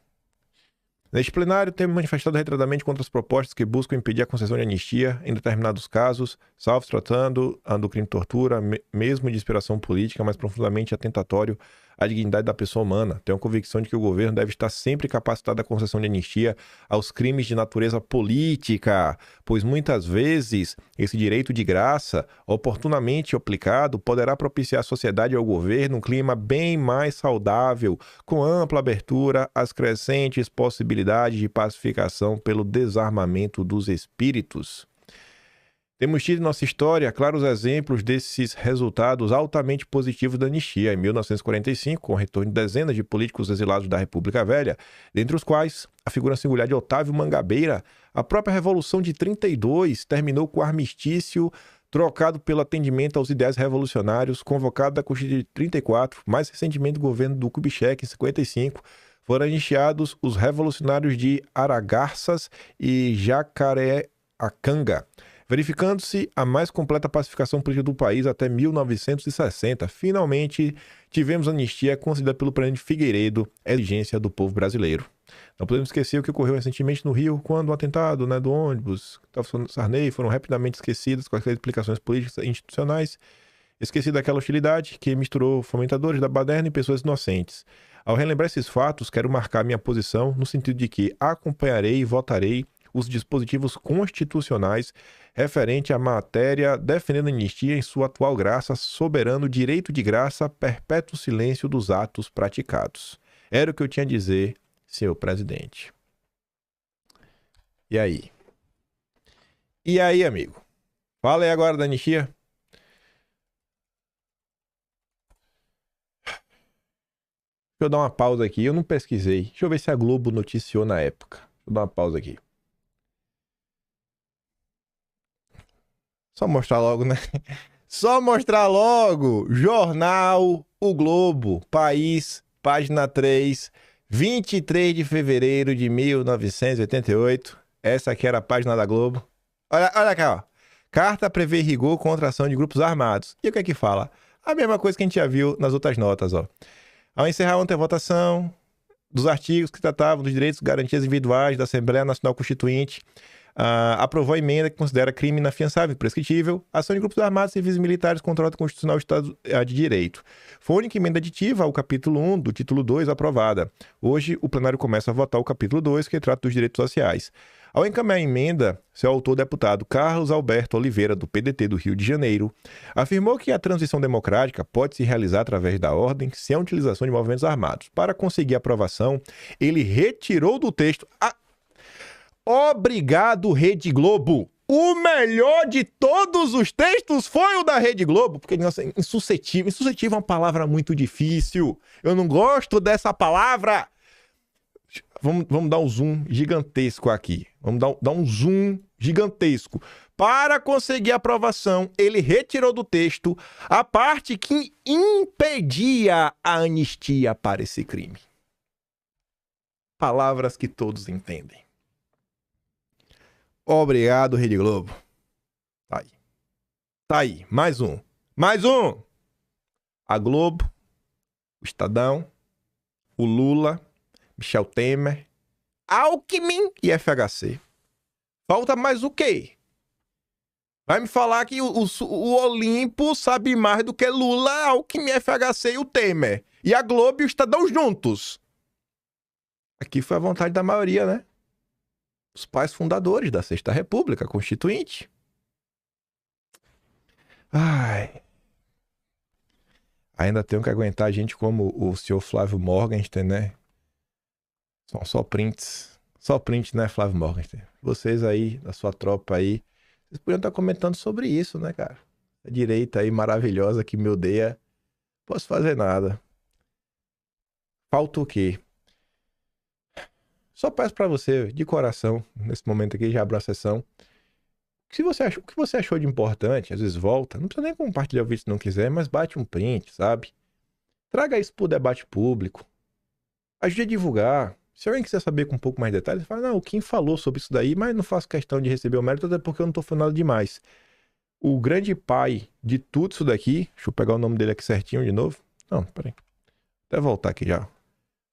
Neste plenário, temos manifestado reiteradamente contra as propostas que buscam impedir a concessão de anistia em determinados casos, salvo se tratando do crime de tortura, mesmo de inspiração política, mas profundamente atentatório à dignidade da pessoa humana. Tenho a convicção de que o governo deve estar sempre capacitado à concessão de anistia aos crimes de natureza política, pois muitas vezes esse direito de graça, oportunamente aplicado, poderá propiciar à sociedade e ao governo um clima bem mais saudável, com ampla abertura às crescentes possibilidades de pacificação pelo desarmamento dos espíritos. Temos tido em nossa história claros exemplos desses resultados altamente positivos da anistia. Em 1945, com o retorno de dezenas de políticos exilados da República Velha, dentre os quais a figura singular de Otávio Mangabeira, a própria Revolução de 32 terminou com o armistício trocado pelo atendimento aos ideais revolucionários, convocado da Constituição de 34, mais recentemente do governo do Kubitschek, em 55, foram anistiados os revolucionários de Aragarças e Jacareacanga, verificando-se a mais completa pacificação política do país até 1960. Finalmente, tivemos a anistia concedida pelo presidente Figueiredo, exigência do povo brasileiro. Não podemos esquecer o que ocorreu recentemente no Rio, quando o atentado do ônibus, Sarney, foram rapidamente esquecidas com as explicações políticas e institucionais. Esquecida aquela hostilidade que misturou fomentadores da baderna e pessoas inocentes. Ao relembrar esses fatos, quero marcar minha posição no sentido de que acompanharei e votarei os dispositivos constitucionais referente à matéria defendendo a anistia em sua atual graça, soberano direito de graça, perpétuo silêncio dos atos praticados. Era o que eu tinha a dizer, senhor presidente. E aí? E aí, amigo? Fala aí agora da anistia. Deixa eu dar uma pausa aqui. Eu não pesquisei. Deixa eu ver se a Globo noticiou na época. Deixa eu dar uma pausa aqui. Só mostrar logo, né? Só mostrar logo. Jornal O Globo, País, página 3, 23 de fevereiro de 1988. Essa aqui era a página da Globo. Olha cá, ó. Carta prevê rigor contra a ação de grupos armados. E o que é que fala? A mesma coisa que a gente já viu nas outras notas, ó. Ao encerrar ontem a votação dos artigos que tratavam dos direitos e garantias individuais da Assembleia Nacional Constituinte, aprovou a emenda que considera crime inafiançável e prescritível a ação de grupos armados, civis e militares contra a ordem constitucional do Estado de Direito. Foi a única emenda aditiva ao capítulo 1 do título 2 aprovada. Hoje, o plenário começa a votar o capítulo 2, que trata dos direitos sociais. Ao encaminhar a emenda, seu autor, o deputado Carlos Alberto Oliveira, do PDT do Rio de Janeiro, afirmou que a transição democrática pode se realizar através da ordem sem a utilização de movimentos armados. Para conseguir aprovação, ele retirou do texto... Obrigado, Rede Globo! O melhor de todos os textos foi o da Rede Globo, porque, nossa, insuscetível. Insuscetível é uma palavra muito difícil. Eu não gosto dessa palavra. Vamos dar um zoom gigantesco aqui. Vamos dar um zoom gigantesco. Para conseguir aprovação, ele retirou do texto a parte que impedia a anistia para esse crime. Palavras que todos entendem. Obrigado, Rede Globo. Tá aí. Tá aí. Mais um. Mais um! A Globo, o Estadão, o Lula, Michel Temer, Alckmin e FHC. Falta mais o quê? Vai me falar que o Olimpo sabe mais do que Lula, Alckmin, FHC e o Temer. E a Globo e o Estadão juntos. Aqui foi a vontade da maioria, né? Os pais fundadores da Sexta República Constituinte. Ai. Ainda tenho que aguentar gente como o senhor Flávio Morgenstern, né? São só prints. Só print, né, Flávio Morgenstern? Vocês aí, da sua tropa aí, vocês podiam estar comentando sobre isso, né, cara? A direita aí maravilhosa que me odeia. Posso fazer nada. Falta o quê? Só peço para você, de coração, nesse momento aqui, já abro a sessão. Se você achou, o que você achou de importante, às vezes volta. Não precisa nem compartilhar o vídeo se não quiser, mas bate um print, sabe? Traga isso para o debate público. Ajude a divulgar. Se alguém quiser saber com um pouco mais de detalhes, fala, não, o Kim falou sobre isso daí, mas não faço questão de receber o mérito, até porque eu não estou falando nada demais. O grande pai de tudo isso daqui, deixa eu pegar o nome dele aqui certinho de novo. Não, peraí. Até voltar aqui já.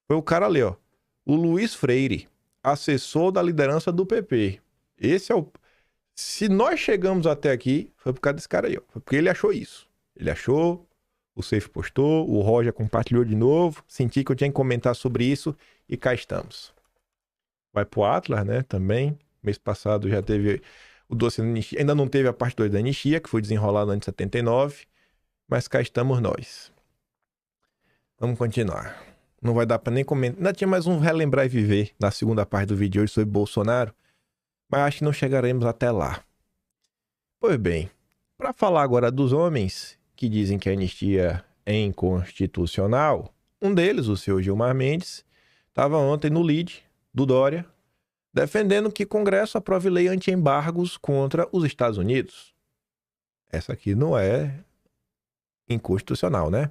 Foi o cara ali, ó. O Luiz Freire, assessor da liderança do PP. Esse é o... Se nós chegamos até aqui, foi por causa desse cara aí, ó. Foi porque ele achou isso. Ele achou, o Safe postou, o Roger compartilhou de novo, senti que eu tinha que comentar sobre isso e cá estamos. Vai pro Atlas, né, também. Mês passado já teve o doce da anistia. Ainda não teve a parte 2 da anistia, que foi desenrolada antes de 79, mas cá estamos nós. Vamos continuar. Não vai dar pra nem comentar. Ainda tinha mais um relembrar e viver na segunda parte do vídeo hoje sobre Bolsonaro, mas acho que não chegaremos até lá. Pois bem, para falar agora dos homens que dizem que a anistia é inconstitucional, um deles, o senhor Gilmar Mendes, estava ontem no lead do Dória, defendendo que o Congresso aprove lei anti-embargos contra os Estados Unidos. Essa aqui não é inconstitucional, né?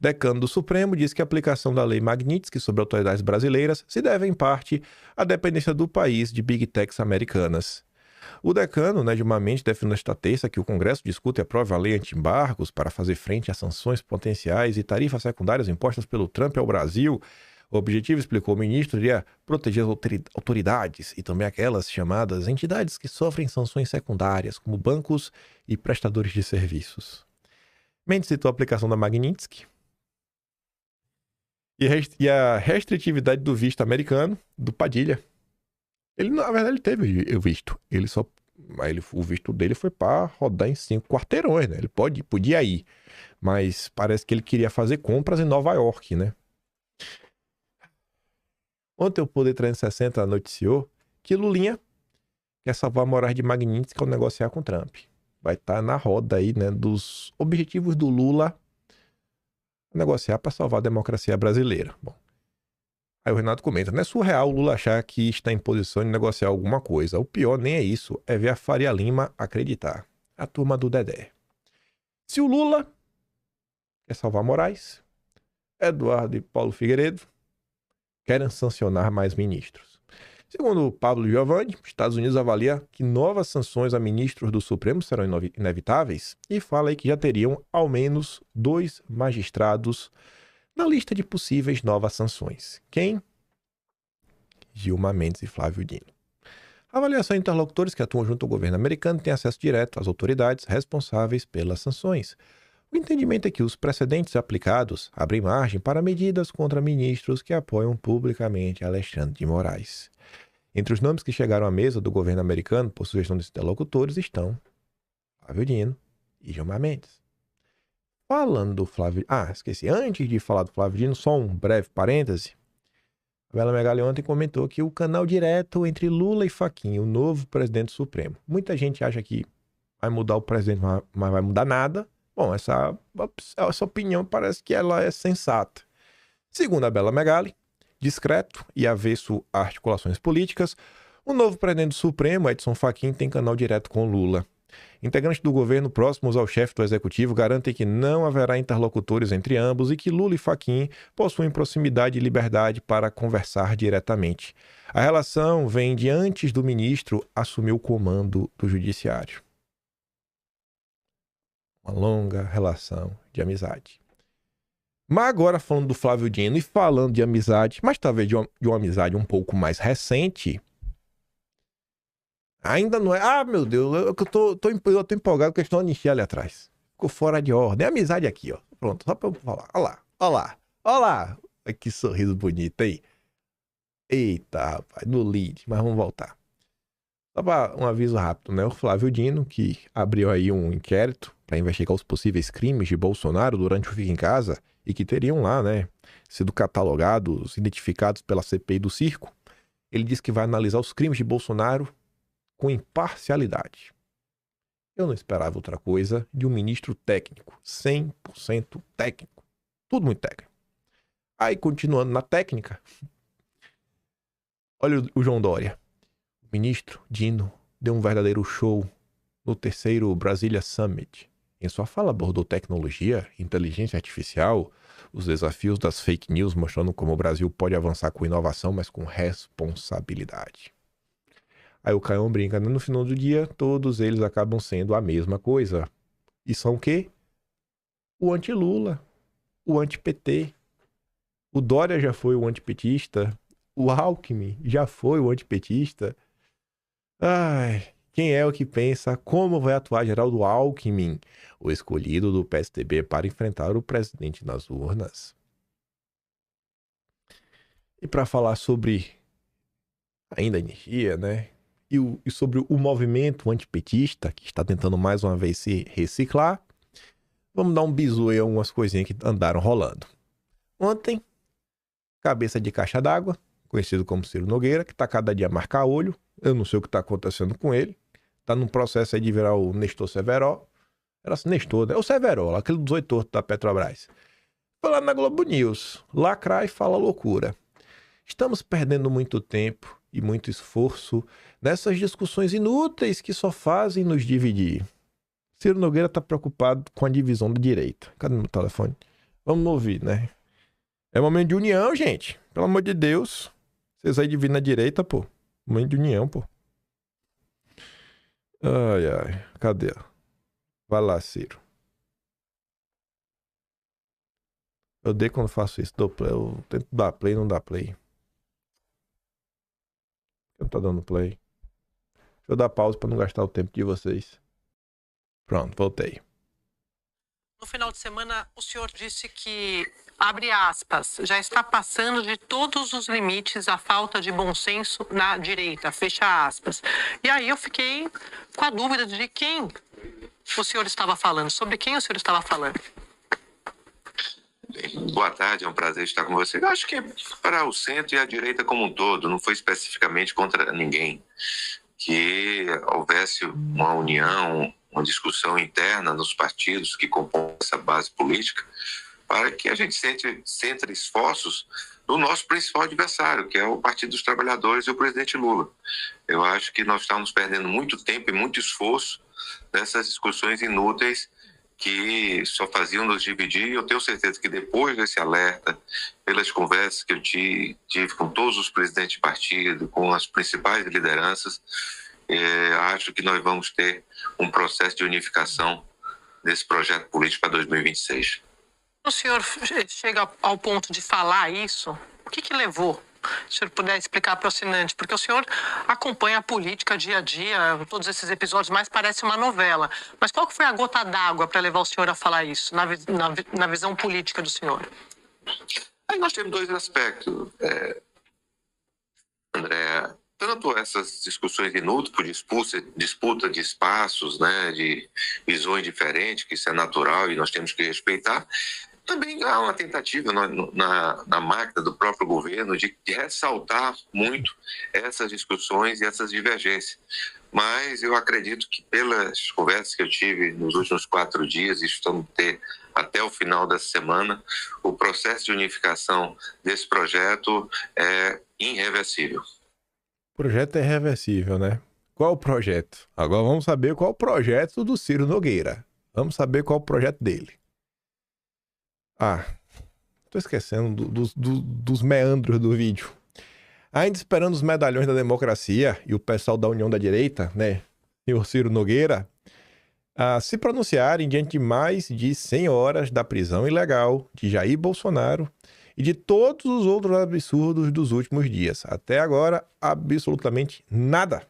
Decano do Supremo diz que a aplicação da lei Magnitsky sobre autoridades brasileiras se deve, em parte, à dependência do país de Big Techs americanas. O decano, Gilmar Mendes, definiu nesta terça que o Congresso discute e aprove a lei anti-embargos para fazer frente a sanções potenciais e tarifas secundárias impostas pelo Trump ao Brasil. O objetivo, explicou o ministro, seria proteger as autoridades e também aquelas chamadas entidades que sofrem sanções secundárias, como bancos e prestadores de serviços. Mendes citou a aplicação da Magnitsky e a restritividade do visto americano, do Padilha. Ele, na verdade, ele teve o visto. O visto dele foi para rodar em 5 quarteirões, né? Ele podia ir, mas parece que ele queria fazer compras em Nova York, né? Ontem o Poder 360 noticiou que Lulinha quer salvar Moraes de Magnitsky ao negociar com Trump. Vai estar na roda aí, né, dos objetivos do Lula negociar para salvar a democracia brasileira. Bom, aí o Renato comenta, não é surreal o Lula achar que está em posição de negociar alguma coisa. O pior nem é isso, é ver a Faria Lima acreditar. A turma do Dedé. Se o Lula quer salvar Moraes, Eduardo e Paulo Figueiredo querem sancionar mais ministros. Segundo Pablo Giovanni, os Estados Unidos avalia que novas sanções a ministros do Supremo serão inevitáveis e fala aí que já teriam ao menos 2 magistrados na lista de possíveis novas sanções. Quem? Gilmar Mendes e Flávio Dino. A avaliação de interlocutores que atuam junto ao governo americano tem acesso direto às autoridades responsáveis pelas sanções. O entendimento é que os precedentes aplicados abrem margem para medidas contra ministros que apoiam publicamente Alexandre de Moraes. Entre os nomes que chegaram à mesa do governo americano por sugestão desses interlocutores estão Flávio Dino e Gilmar Mendes. Falando do Flávio... esqueci. Antes de falar do Flávio Dino, só um breve parêntese. A Bela Megali ontem comentou que o canal direto entre Lula e Fachin, o novo presidente do Supremo. Muita gente acha que vai mudar o presidente, mas vai mudar nada. Bom, essa opinião parece que ela é sensata. Segundo a Bela Megali, discreto e avesso a articulações políticas, o novo presidente do Supremo, Edson Fachin, tem canal direto com Lula. Integrantes do governo próximos ao chefe do executivo garantem que não haverá interlocutores entre ambos e que Lula e Fachin possuem proximidade e liberdade para conversar diretamente. A relação vem de antes do ministro assumir o comando do judiciário. Uma longa relação de amizade. Mas agora falando do Flávio Dino e falando de amizade, mas talvez de uma amizade um pouco mais recente, ainda não é... meu Deus, eu tô empolgado com a questão da anistia ali atrás. Ficou fora de ordem. É amizade aqui, ó. Pronto, só pra eu falar. Olha lá. Que sorriso bonito aí. Eita, rapaz, no lead, mas vamos voltar. Só para um aviso rápido, né? O Flávio Dino, que abriu aí um inquérito para investigar os possíveis crimes de Bolsonaro durante o Fica em Casa e que teriam lá, né, sido catalogados, identificados pela CPI do circo. Ele disse que vai analisar os crimes de Bolsonaro com imparcialidade. Eu não esperava outra coisa de um ministro técnico, 100% técnico, tudo muito técnico. Aí, continuando na técnica, Olha o João Dória. O ministro Dino deu um verdadeiro show no terceiro Brasília Summit. Em sua fala abordou tecnologia, inteligência artificial, os desafios das fake news, mostrando como o Brasil pode avançar com inovação, mas com responsabilidade. Aí o Caião brinca, no final do dia, todos eles acabam sendo a mesma coisa. E são o quê? O anti-Lula, o anti-PT. O Dória já foi o antipetista, o Alckmin já foi o antipetista. Ai, quem é o que pensa como vai atuar Geraldo Alckmin, o escolhido do PSDB para enfrentar o presidente nas urnas? E para falar sobre ainda energia, né? E sobre o movimento antipetista, que está tentando mais uma vez se reciclar, vamos dar um bisu em algumas coisinhas que andaram rolando. Ontem, cabeça de caixa d'água, conhecido como Ciro Nogueira, que está cada dia a marcar olho. Eu não sei o que está acontecendo com ele. Está num processo aí de virar o Nestor Severo. Era assim, Nestor, né? É o Severo, aquele dos 8 tortos da Petrobras. Foi lá na Globo News. Lacrar e fala loucura. Estamos perdendo muito tempo e muito esforço nessas discussões inúteis que só fazem nos dividir. Ciro Nogueira está preocupado com a divisão da direita. Cadê meu telefone? Vamos ouvir, né? É momento de união, gente. Pelo amor de Deus. Vocês aí dividem na direita, pô. Momento de união, pô. Ai, ai. Cadê? Vai lá, Ciro. Eu odeio quando faço isso. Dou play. Eu tento dar play, não dá play. Eu não tô dando play. Deixa eu dar pausa pra não gastar o tempo de vocês. Pronto, voltei. No final de semana, o senhor disse que, abre aspas, já está passando de todos os limites a falta de bom senso na direita, fecha aspas. E aí eu fiquei com a dúvida de quem o senhor estava falando, sobre quem o senhor estava falando. Boa tarde, é um prazer estar com você. Eu acho que é para o centro e a direita como um todo, não foi especificamente contra ninguém. Que houvesse uma união, uma discussão interna nos partidos que compõem essa base política, para que a gente centre esforços no nosso principal adversário, que é o Partido dos Trabalhadores e o presidente Lula. Eu acho que nós estamos perdendo muito tempo e muito esforço nessas discussões inúteis que só faziam nos dividir. Eu tenho certeza que depois desse alerta, pelas conversas que eu tive com todos os presidentes de partido, com as principais lideranças, acho que nós vamos ter um processo de unificação desse projeto político para 2026. O senhor chega ao ponto de falar isso, o que levou? Se o senhor puder explicar para o assinante, porque o senhor acompanha a política dia a dia, todos esses episódios, mais parece uma novela. Mas qual que foi a gota d'água para levar o senhor a falar isso, na visão política do senhor? Aí nós temos dois aspectos, André. Tanto essas discussões inúteis por disputa de espaços, né, de visões diferentes, que isso é natural e nós temos que respeitar. Também há uma tentativa na máquina do próprio governo de ressaltar muito essas discussões e essas divergências. Mas eu acredito que pelas conversas que eu tive nos últimos 4 dias, e estamos ter até o final dessa semana, o processo de unificação desse projeto é irreversível. O projeto é irreversível, né? Qual o projeto? Agora vamos saber qual o projeto do Ciro Nogueira. Vamos saber qual o projeto dele. Tô esquecendo dos meandros do vídeo. Ainda esperando os medalhões da democracia e o pessoal da União da Direita, né? E o Ciro Nogueira, se pronunciarem diante de mais de 100 horas da prisão ilegal de Jair Bolsonaro e de todos os outros absurdos dos últimos dias. Até agora, absolutamente nada.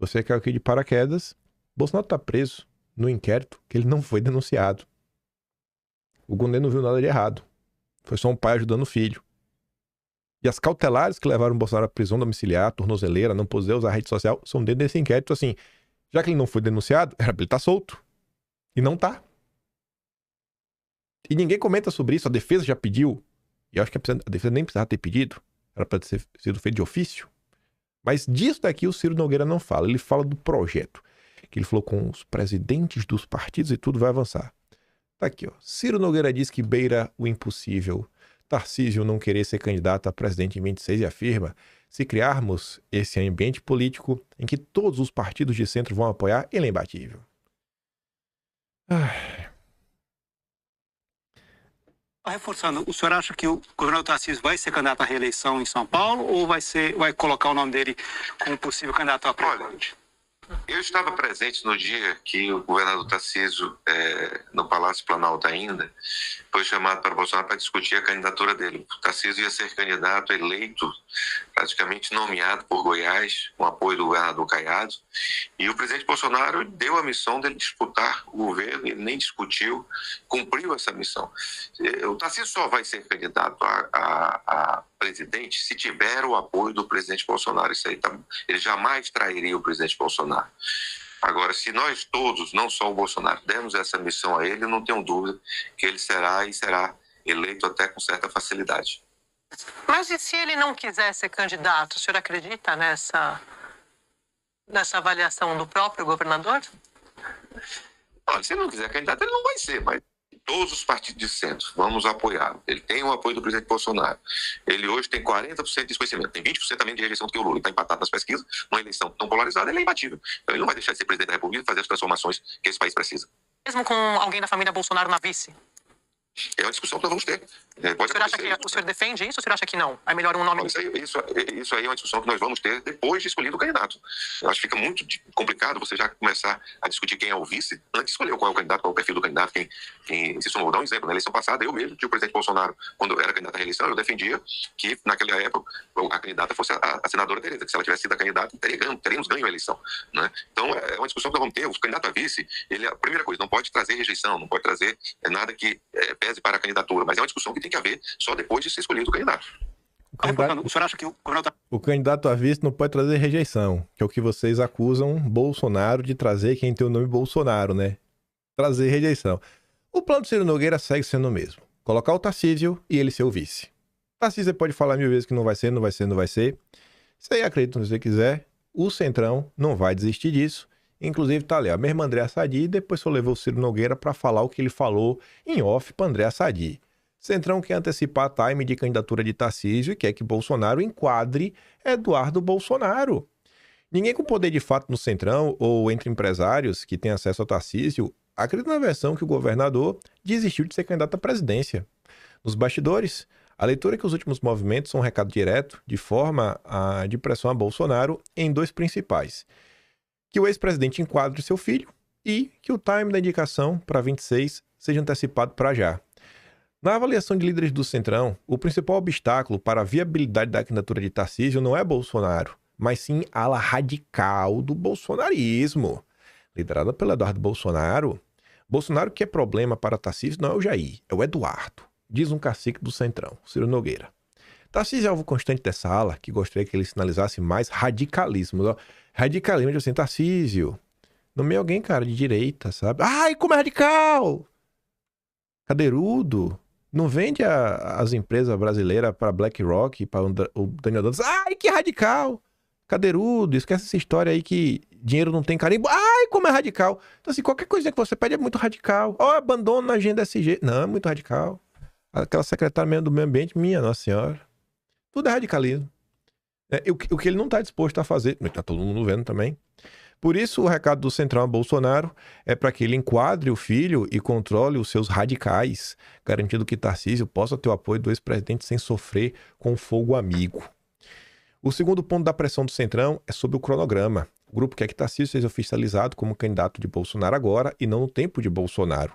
Você caiu aqui de paraquedas. Bolsonaro tá preso no inquérito que ele não foi denunciado. O Gondê não viu nada de errado. Foi só um pai ajudando o filho. E as cautelares que levaram o Bolsonaro à prisão domiciliar, tornozeleira, não poder usar a rede social, são dentro desse inquérito. Assim, já que ele não foi denunciado, era pra ele estar solto. E não tá. E ninguém comenta sobre isso. A defesa já pediu. E eu acho que a defesa nem precisava ter pedido. Era pra ter sido feito de ofício. Mas disso daqui o Ciro Nogueira não fala. Ele fala do projeto. Que ele falou com os presidentes dos partidos e tudo vai avançar. Tá aqui, ó. Ciro Nogueira diz que beira o impossível. Tarcísio não querer ser candidato a presidente em 26 e afirma Se criarmos esse ambiente político em que todos os partidos de centro vão apoiar, ele é imbatível. Reforçando, o senhor acha que o governador Tarcísio vai ser candidato à reeleição em São Paulo ou vai colocar o nome dele como possível candidato a presidente? Eu estava presente no dia que o governador Tarcísio, no Palácio Planalto ainda, foi chamado para Bolsonaro para discutir a candidatura dele. O Tarcísio ia ser candidato eleito, praticamente nomeado por Goiás, com apoio do governador Caiado, e o presidente Bolsonaro deu a missão dele disputar o governo, ele nem discutiu, cumpriu essa missão. O Tarcísio só vai ser candidato a presidente se tiver o apoio do presidente Bolsonaro. Isso aí ele jamais trairia o presidente Bolsonaro. Agora, se nós todos, não só o Bolsonaro, demos essa missão a ele, eu não tenho dúvida que ele será eleito até com certa facilidade. Mas e se ele não quiser ser candidato, o senhor acredita nessa avaliação do próprio governador? Olha, se ele não quiser candidato, ele não vai ser, mas todos os partidos de centro vamos apoiá-lo. Ele tem o apoio do presidente Bolsonaro. Ele hoje tem 40% de desconhecimento, tem 20% também de rejeição do que o Lula. Ele está empatado nas pesquisas, numa eleição tão polarizada, ele é imbatível. Então ele não vai deixar de ser presidente da República e fazer as transformações que esse país precisa. Mesmo com alguém da família Bolsonaro na vice? É uma discussão que nós vamos ter. O senhor defende isso ou o senhor acha que não? É melhor um nome... Isso aí é uma discussão que nós vamos ter depois de escolhido o candidato. Eu acho que fica muito complicado você já começar a discutir quem é o vice antes de escolher qual é o candidato, qual é o perfil do candidato, quem se somou. Vou dar um exemplo. Na eleição passada, eu mesmo, que o presidente Bolsonaro, quando eu era candidato à reeleição, eu defendia que, naquela época, a candidata fosse a senadora Tereza, que se ela tivesse sido a candidata, teríamos ganho a eleição. Né? Então, é uma discussão que nós vamos ter. O candidato a vice, a primeira coisa, não pode trazer rejeição, não pode trazer nada que pese para a candidatura, mas é uma discussão que tem que haver só depois de ser escolhido o candidato. O senhor acha que o candidato a vice não pode trazer rejeição, que é o que vocês acusam Bolsonaro de trazer, quem tem o nome Bolsonaro, né? Trazer rejeição. O plano do Ciro Nogueira segue sendo o mesmo. Colocar o Tarcísio e ele ser o vice. Tarcísio pode falar 1000 vezes que não vai ser, não vai ser, não vai ser. Isso aí acredita se você quiser. O Centrão não vai desistir disso. Inclusive tá ali, a mesma Andréa Sadi, depois só levou o Ciro Nogueira para falar o que ele falou em off para Andréa Sadi. Centrão quer antecipar a time de candidatura de Tarcísio e quer que Bolsonaro enquadre Eduardo Bolsonaro. Ninguém com poder de fato no Centrão ou entre empresários que têm acesso ao Tarcísio acredita na versão que o governador desistiu de ser candidato à presidência. Nos bastidores, a leitura é que os últimos movimentos são um recado direto de forma de pressão a Bolsonaro em dois principais. Que o ex-presidente enquadre seu filho e que o time da indicação para 26 seja antecipado para já. Na avaliação de líderes do Centrão, o principal obstáculo para a viabilidade da candidatura de Tarcísio não é Bolsonaro, mas sim a ala radical do bolsonarismo. Liderada pelo Eduardo Bolsonaro, Bolsonaro que é problema para Tarcísio não é o Jair, é o Eduardo, diz um cacique do Centrão, Ciro Nogueira. Tarcísio é alvo constante dessa ala, que gostaria que ele sinalizasse mais radicalismo. Radicalismo, assim, Tarcísio, nomeia alguém, cara, de direita, sabe? Ai, como é radical! Cadeirudo, não vende as empresas brasileiras para BlackRock, para o Daniel Dantas. Ai, que radical! Cadeirudo, esquece essa história aí que dinheiro não tem carimbo. Ai, como é radical! Então, assim, qualquer coisa que você pede é muito radical. Ó, abandono na agenda SG. Não, é muito radical. Aquela secretária mesmo do meio ambiente, minha Nossa Senhora. Tudo é radicalismo. O que ele não está disposto a fazer, está todo mundo vendo também. Por isso, o recado do Centrão a Bolsonaro é para que ele enquadre o filho e controle os seus radicais, garantindo que Tarcísio possa ter o apoio do ex-presidente sem sofrer com fogo amigo. O segundo ponto da pressão do Centrão é sobre o cronograma. O grupo quer que Tarcísio seja oficializado como candidato de Bolsonaro agora e não no tempo de Bolsonaro.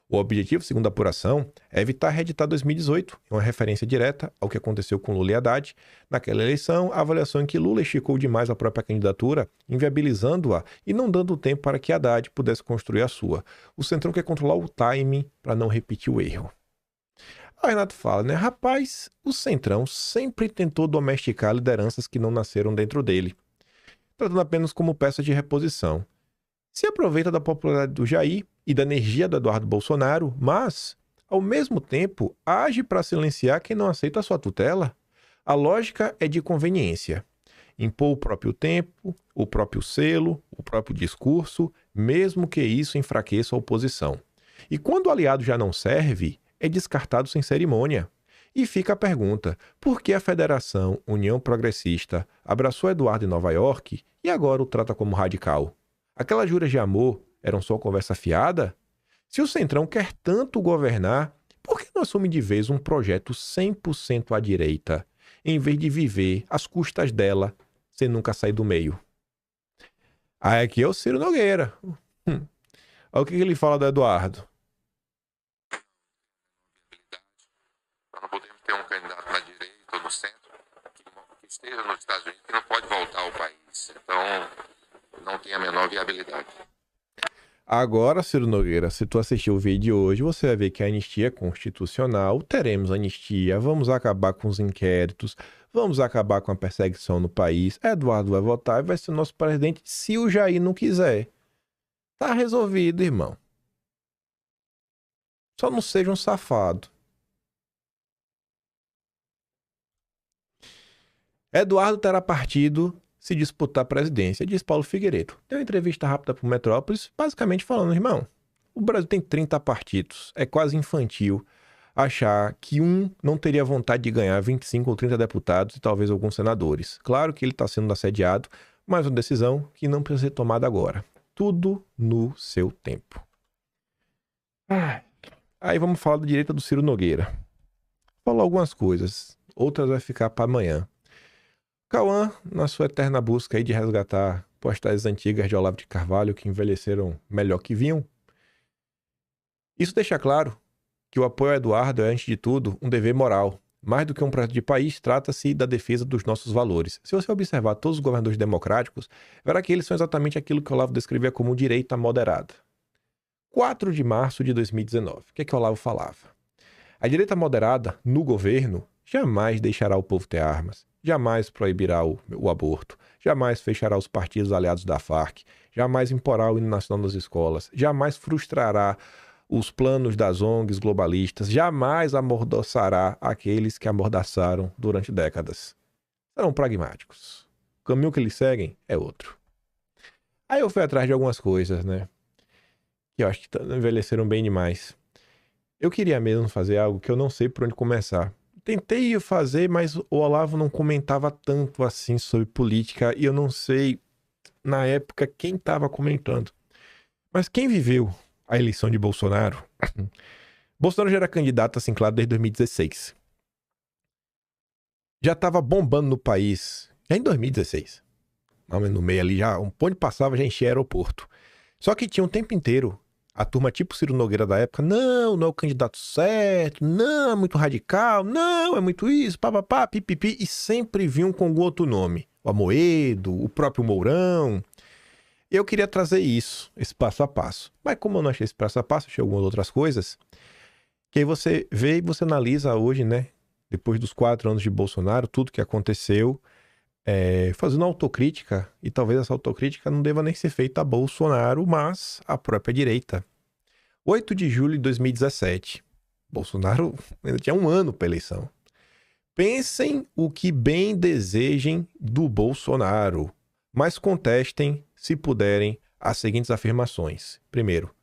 O objetivo, segundo a apuração, é evitar reeditar 2018, em uma referência direta ao que aconteceu com Lula e Haddad. Naquela eleição, a avaliação em que Lula esticou demais a própria candidatura, inviabilizando-a e não dando tempo para que Haddad pudesse construir a sua. O Centrão quer controlar o timing para não repetir o erro. O Renato fala, né? Rapaz, o Centrão sempre tentou domesticar lideranças que não nasceram dentro dele, tratando apenas como peça de reposição. Se aproveita da popularidade do Jair e da energia do Eduardo Bolsonaro, mas, ao mesmo tempo, age para silenciar quem não aceita a sua tutela. A lógica é de conveniência. Impor o próprio tempo, o próprio selo, o próprio discurso, mesmo que isso enfraqueça a oposição. E quando o aliado já não serve, é descartado sem cerimônia. E fica a pergunta, por que a Federação União Progressista abraçou Eduardo em Nova York e agora o trata como radical? Aquelas juras de amor eram só conversa fiada? Se o Centrão quer tanto governar, por que não assume de vez um projeto 100% à direita, em vez de viver às custas dela, sem nunca sair do meio? Aí aqui é o Ciro Nogueira. Olha o que ele fala do Eduardo. Nós não podemos ter um candidato na direita ou no centro que esteja nos Estados Unidos que não pode voltar ao país. Então, não tem a menor viabilidade. Agora, Ciro Nogueira, se tu assistiu o vídeo de hoje, você vai ver que a anistia é constitucional, teremos anistia, vamos acabar com os inquéritos, vamos acabar com a perseguição no país, Eduardo vai votar e vai ser nosso presidente se o Jair não quiser. Tá resolvido, irmão. Só não seja um safado. Eduardo terá partido se disputar a presidência, diz Paulo Figueiredo. Deu uma entrevista rápida para o Metrópolis, basicamente falando, irmão, o Brasil tem 30 partidos, é quase infantil achar que um não teria vontade de ganhar 25 ou 30 deputados e talvez alguns senadores. Claro que ele está sendo assediado, mas uma decisão que não precisa ser tomada agora. Tudo no seu tempo. Aí vamos falar da direita do Ciro Nogueira. Falou algumas coisas, outras vai ficar para amanhã. Cauã, na sua eterna busca aí de resgatar postagens antigas de Olavo de Carvalho que envelheceram melhor que vinham. Isso deixa claro que o apoio a Eduardo é, antes de tudo, um dever moral. Mais do que um projeto de país, trata-se da defesa dos nossos valores. Se você observar todos os governadores democráticos, verá que eles são exatamente aquilo que Olavo descrevia como direita moderada. 4 de março de 2019, o que é que Olavo falava? A direita moderada, no governo, jamais deixará o povo ter armas. Jamais proibirá o aborto, jamais fechará os partidos aliados da Farc, jamais imporá o hino nacional nas escolas, jamais frustrará os planos das ONGs globalistas, jamais amordaçará aqueles que amordaçaram durante décadas. Serão pragmáticos. O caminho que eles seguem é outro. Aí eu fui atrás de algumas coisas, né? Que eu acho que envelheceram bem demais. Eu queria mesmo fazer algo que eu não sei por onde começar. Tentei fazer, mas o Olavo não comentava tanto assim sobre política e eu não sei, na época, quem estava comentando. Mas quem viveu a eleição de Bolsonaro? Bolsonaro já era candidato, assim, claro, desde 2016. Já estava bombando no país, já em 2016. No meio ali, já, onde passava já enchia aeroporto. Só que tinha um tempo inteiro a turma tipo Ciro Nogueira da época, não é o candidato certo, não, é muito radical, não, é muito isso, papapá, pipipi, e sempre vinham com algum outro nome. O Amoedo, o próprio Mourão. Eu queria trazer isso, esse passo a passo. Mas como eu não achei esse passo a passo, achei algumas outras coisas, que aí você vê e você analisa hoje, né, depois dos 4 anos de Bolsonaro, tudo que aconteceu, fazendo autocrítica, e talvez essa autocrítica não deva nem ser feita a Bolsonaro, mas a própria direita. 8 de julho de 2017. Bolsonaro ainda tinha 1 ano para a eleição. Pensem o que bem desejem do Bolsonaro, mas contestem, se puderem, as seguintes afirmações. Primeiro,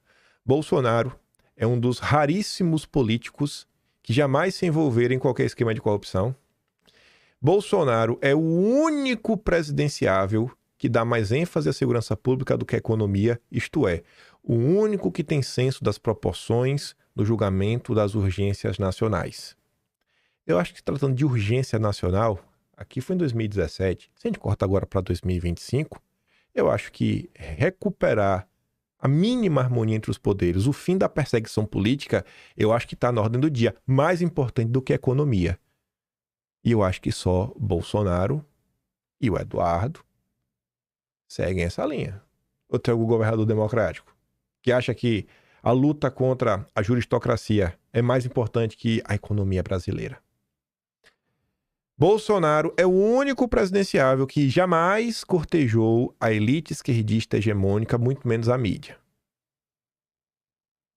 Bolsonaro é um dos raríssimos políticos que jamais se envolveram em qualquer esquema de corrupção. Bolsonaro é o único presidenciável que dá mais ênfase à segurança pública do que à economia, isto é, o único que tem senso das proporções no julgamento das urgências nacionais. Eu acho que tratando de urgência nacional, aqui foi em 2017, se a gente corta agora para 2025, eu acho que recuperar a mínima harmonia entre os poderes, o fim da perseguição política, eu acho que está na ordem do dia, mais importante do que a economia. E eu acho que só Bolsonaro e o Eduardo seguem essa linha. Ou tem algum governador democrático que acha que a luta contra a juristocracia é mais importante que a economia brasileira. Bolsonaro é o único presidenciável que jamais cortejou a elite esquerdista hegemônica, muito menos a mídia.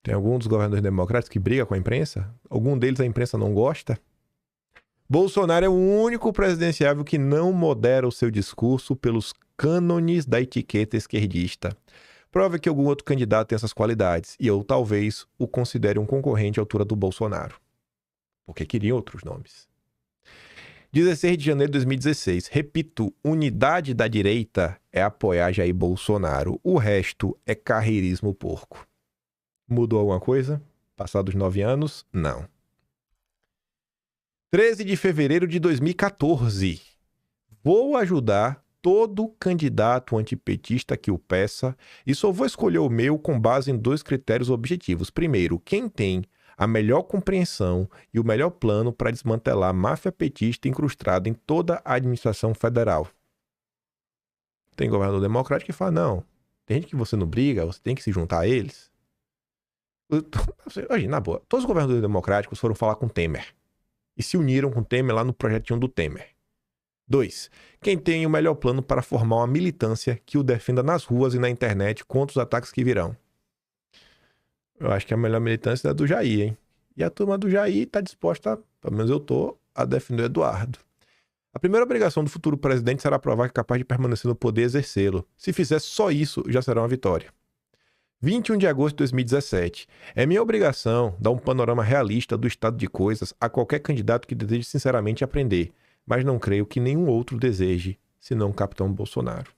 Tem algum dos governadores democráticos que briga com a imprensa? Algum deles a imprensa não gosta? Bolsonaro é o único presidenciável que não modera o seu discurso pelos cânones da etiqueta esquerdista. Prova que algum outro candidato tem essas qualidades e eu talvez o considere um concorrente à altura do Bolsonaro. porque queriam outros nomes. 16 de janeiro de 2016. Repito, unidade da direita é apoiar Jair Bolsonaro. O resto é carreirismo porco. Mudou alguma coisa? Passados 9 anos? Não. 13 de fevereiro de 2014. Vou ajudar todo candidato antipetista que o peça e só vou escolher o meu com base em 2 critérios objetivos. Primeiro, quem tem a melhor compreensão e o melhor plano para desmantelar a máfia petista incrustada em toda a administração federal. Tem governador democrático que fala, não, tem gente que você não briga, você tem que se juntar a eles. Hoje, na boa, todos os governadores democráticos foram falar com Temer e se uniram com Temer lá no projetinho do Temer. 2. Quem tem o melhor plano para formar uma militância que o defenda nas ruas e na internet contra os ataques que virão. Eu acho que a melhor militância é a do Jair, hein? E a turma do Jair está disposta, pelo menos eu estou, a defender o Eduardo. A primeira obrigação do futuro presidente será provar que é capaz de permanecer no poder e exercê-lo. Se fizer só isso, já será uma vitória. 21 de agosto de 2017. É minha obrigação dar um panorama realista do estado de coisas a qualquer candidato que deseje sinceramente aprender, mas não creio que nenhum outro deseje, senão o capitão Bolsonaro.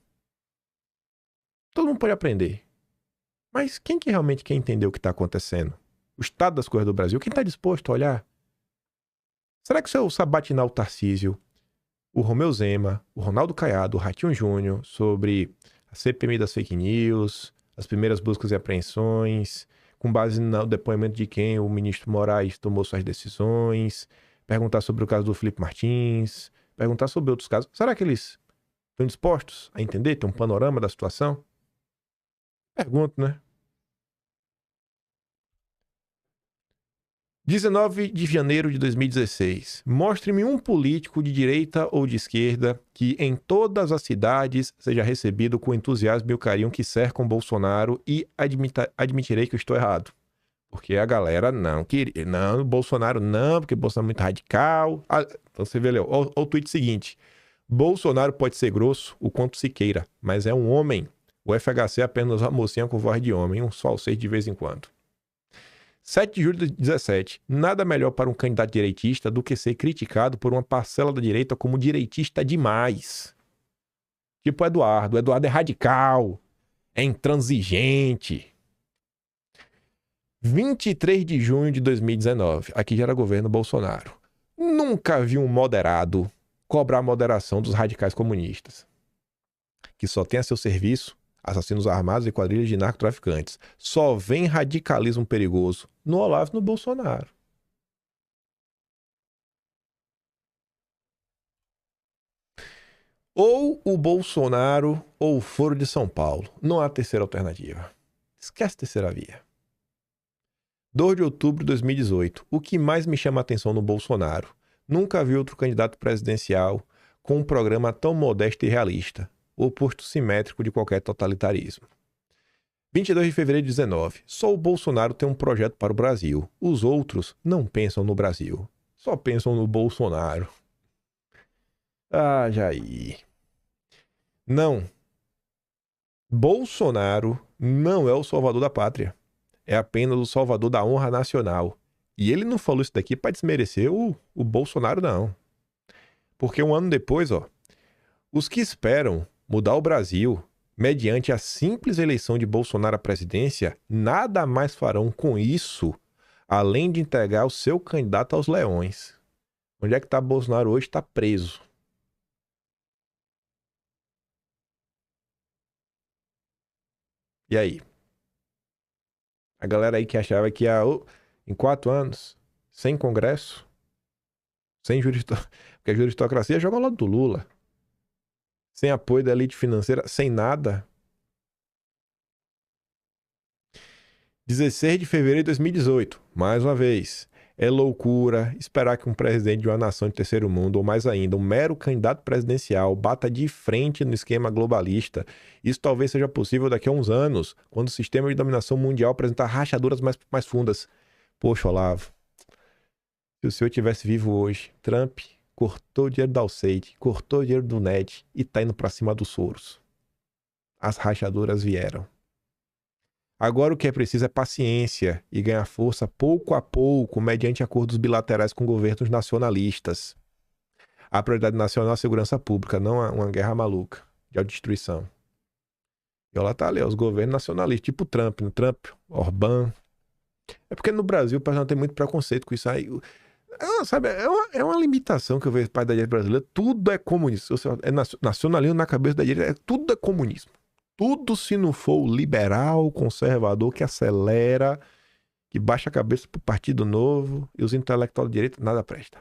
Todo mundo pode aprender. Mas quem que realmente quer entender o que está acontecendo? O estado das coisas do Brasil? Quem está disposto a olhar? Será que se eu sabatinar o Tarcísio, o Romeu Zema, o Ronaldo Caiado, o Ratinho Júnior, sobre a CPMI das fake news, as primeiras buscas e apreensões, com base no depoimento de quem o ministro Moraes tomou suas decisões, perguntar sobre o caso do Felipe Martins, perguntar sobre outros casos, será que eles estão dispostos a entender, ter um panorama da situação? Pergunto, né? 19 de janeiro de 2016. Mostre-me um político de direita ou de esquerda que em todas as cidades seja recebido com entusiasmo e o carinho que cercam Bolsonaro e admitirei que eu estou errado. Porque a galera não queria. Não, Bolsonaro não, porque Bolsonaro é muito radical. Então você vê, Léo, olha o tweet seguinte. Bolsonaro pode ser grosso o quanto se queira, mas é um homem. O FHC é apenas uma mocinha com voz de homem, um salseiro de vez em quando. 7 de julho de 2017. Nada melhor para um candidato direitista do que ser criticado por uma parcela da direita como direitista demais. Tipo o Eduardo. O Eduardo é radical, é intransigente. 23 de junho de 2019. Aqui já era governo Bolsonaro. Nunca vi um moderado cobrar a moderação dos radicais comunistas, que só tem a seu serviço assassinos armados e quadrilhas de narcotraficantes. Só vem radicalismo perigoso no Olavo e no Bolsonaro. Ou o Bolsonaro ou o Foro de São Paulo. Não há terceira alternativa. Esquece a terceira via. 2 de outubro de 2018. O que mais me chama a atenção no Bolsonaro? Nunca vi outro candidato presidencial com um programa tão modesto e realista. O oposto simétrico de qualquer totalitarismo. 22 de fevereiro de 19. Só o Bolsonaro tem um projeto para o Brasil. Os outros não pensam no Brasil. Só pensam no Bolsonaro. Ah, Jair. Não. Bolsonaro não é o salvador da pátria. É apenas o salvador da honra nacional. E ele não falou isso daqui para desmerecer o Bolsonaro, não. Porque um ano depois, os que esperam mudar o Brasil, mediante a simples eleição de Bolsonaro à presidência, nada mais farão com isso, além de entregar o seu candidato aos leões. Onde é que está Bolsonaro hoje? Está preso. E aí? A galera aí que achava que em 4 anos, sem Congresso, sem porque a juristocracia joga ao lado do Lula. Sem apoio da elite financeira, sem nada. 16 de fevereiro de 2018. Mais uma vez. É loucura esperar que um presidente de uma nação de terceiro mundo, ou mais ainda, um mero candidato presidencial, bata de frente no esquema globalista. Isso talvez seja possível daqui a uns anos, quando o sistema de dominação mundial apresentar rachaduras mais fundas. Poxa, Olavo, se o senhor estivesse vivo hoje, Trump cortou o dinheiro da Alceide, cortou o dinheiro do Ned e tá indo pra cima dos Soros. As rachaduras vieram. Agora o que é preciso é paciência e ganhar força pouco a pouco, mediante acordos bilaterais com governos nacionalistas. A prioridade nacional é a segurança pública, não uma guerra maluca de autodestruição. E olha lá tá ali, os governos nacionalistas, tipo Trump, Orbán. É porque no Brasil o pessoal tem muito preconceito com isso aí. Sabe, é uma limitação que eu vejo parte da direita brasileira. Tudo é comunismo. É nacionalismo na cabeça da direita, tudo é comunismo. Tudo se não for o liberal, conservador, que acelera, que baixa a cabeça pro Partido Novo e os intelectuais de direita, nada presta.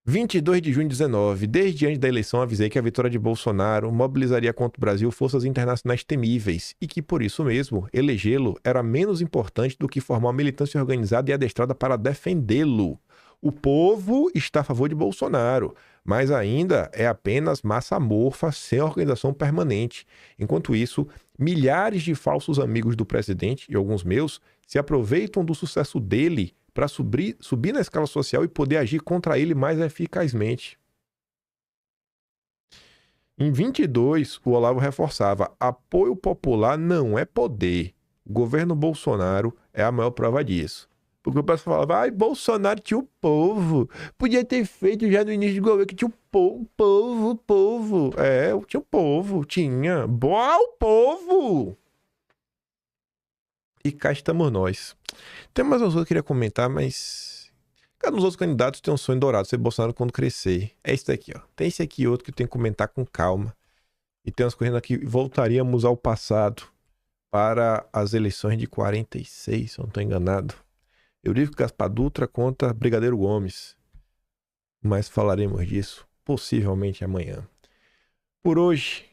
22 de junho de 19. Desde antes da eleição avisei que a vitória de Bolsonaro mobilizaria contra o Brasil forças internacionais temíveis e que, por isso mesmo, elegê-lo era menos importante do que formar uma militância organizada e adestrada para defendê-lo. O povo está a favor de Bolsonaro, mas ainda é apenas massa amorfa sem organização permanente. Enquanto isso, milhares de falsos amigos do presidente, e alguns meus, se aproveitam do sucesso dele para subir na escala social e poder agir contra ele mais eficazmente. Em 22, o Olavo reforçava: apoio popular não é poder. O governo Bolsonaro é a maior prova disso. Porque o pessoal falava: ai, Bolsonaro tinha o povo. Podia ter feito já no início do governo que tinha o povo. É, tinha o povo, tinha. Boa, o povo! E cá estamos nós. Tem mais uma coisa que eu queria comentar, mas cada um dos outros candidatos tem um sonho dourado, ser Bolsonaro quando crescer. É esse daqui, ó. Tem esse aqui e outro que eu tenho que comentar com calma. E tem umas coisas aqui, voltaríamos ao passado para as eleições de 46, se eu não estou enganado. Eurico Gaspar Dutra contra Brigadeiro Gomes. Mas falaremos disso possivelmente amanhã. Por hoje,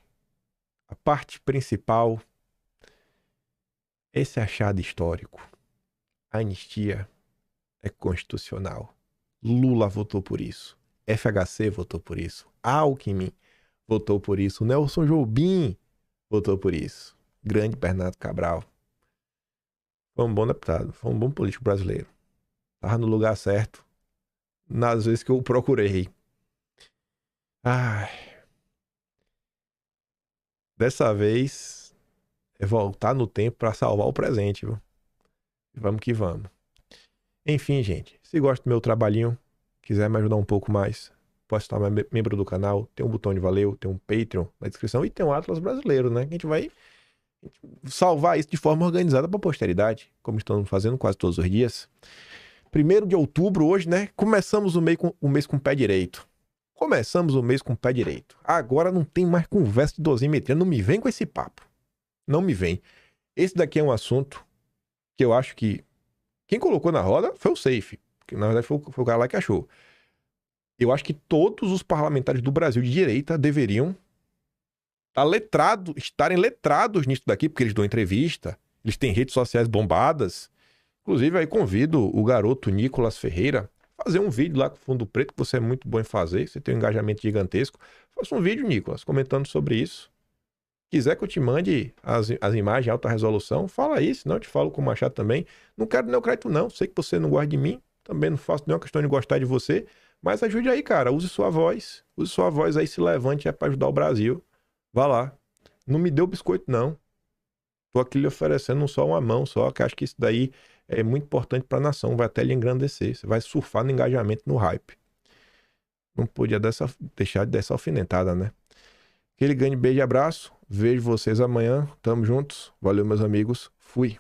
a parte principal, esse achado histórico. A anistia é constitucional. Lula votou por isso. FHC votou por isso. Alckmin votou por isso. Nelson Jobim votou por isso. Grande Bernardo Cabral. Foi um bom deputado. Foi um bom político brasileiro. Estava no lugar certo. Nas vezes que eu o procurei. Ai. Dessa vez é voltar no tempo para salvar o presente, viu? Vamos que vamos. Enfim, gente, se gosta do meu trabalhinho, quiser me ajudar um pouco mais, pode se tornar membro do canal, tem um botão de valeu, tem um Patreon na descrição e tem um Atlas brasileiro, né? Que a gente vai salvar isso de forma organizada para a posteridade, como estamos fazendo quase todos os dias. 1º de outubro hoje, né? Começamos o mês com o pé direito. Começamos o mês com o pé direito. Agora não tem mais conversa de dosimetria, não me vem com esse papo. Não me vem. Esse daqui é um assunto que eu acho que quem colocou na roda foi o Safe, que na verdade foi o cara lá que achou. Eu acho que todos os parlamentares do Brasil de direita deveriam estarem letrados nisso daqui, porque eles dão entrevista, eles têm redes sociais bombadas. Inclusive, aí convido o garoto Nicolas Ferreira a fazer um vídeo lá com fundo preto, que você é muito bom em fazer, você tem um engajamento gigantesco. Faça um vídeo, Nicolas, comentando sobre isso. Quiser que eu te mande as imagens em alta resolução, fala aí, senão eu te falo com o Machado também. Não quero neocrédito não, sei que você não gosta de mim, também não faço nenhuma questão de gostar de você, mas ajude aí, cara, use sua voz aí, se levante, é pra ajudar o Brasil. Vá lá, não me deu biscoito não, tô aqui lhe oferecendo só uma mão só, que acho que isso daí é muito importante pra nação, vai até lhe engrandecer, você vai surfar no engajamento, no hype. Não podia deixar de dar essa alfinetada, né? Aquele grande beijo e abraço. Vejo vocês amanhã. Tamo juntos. Valeu, meus amigos. Fui.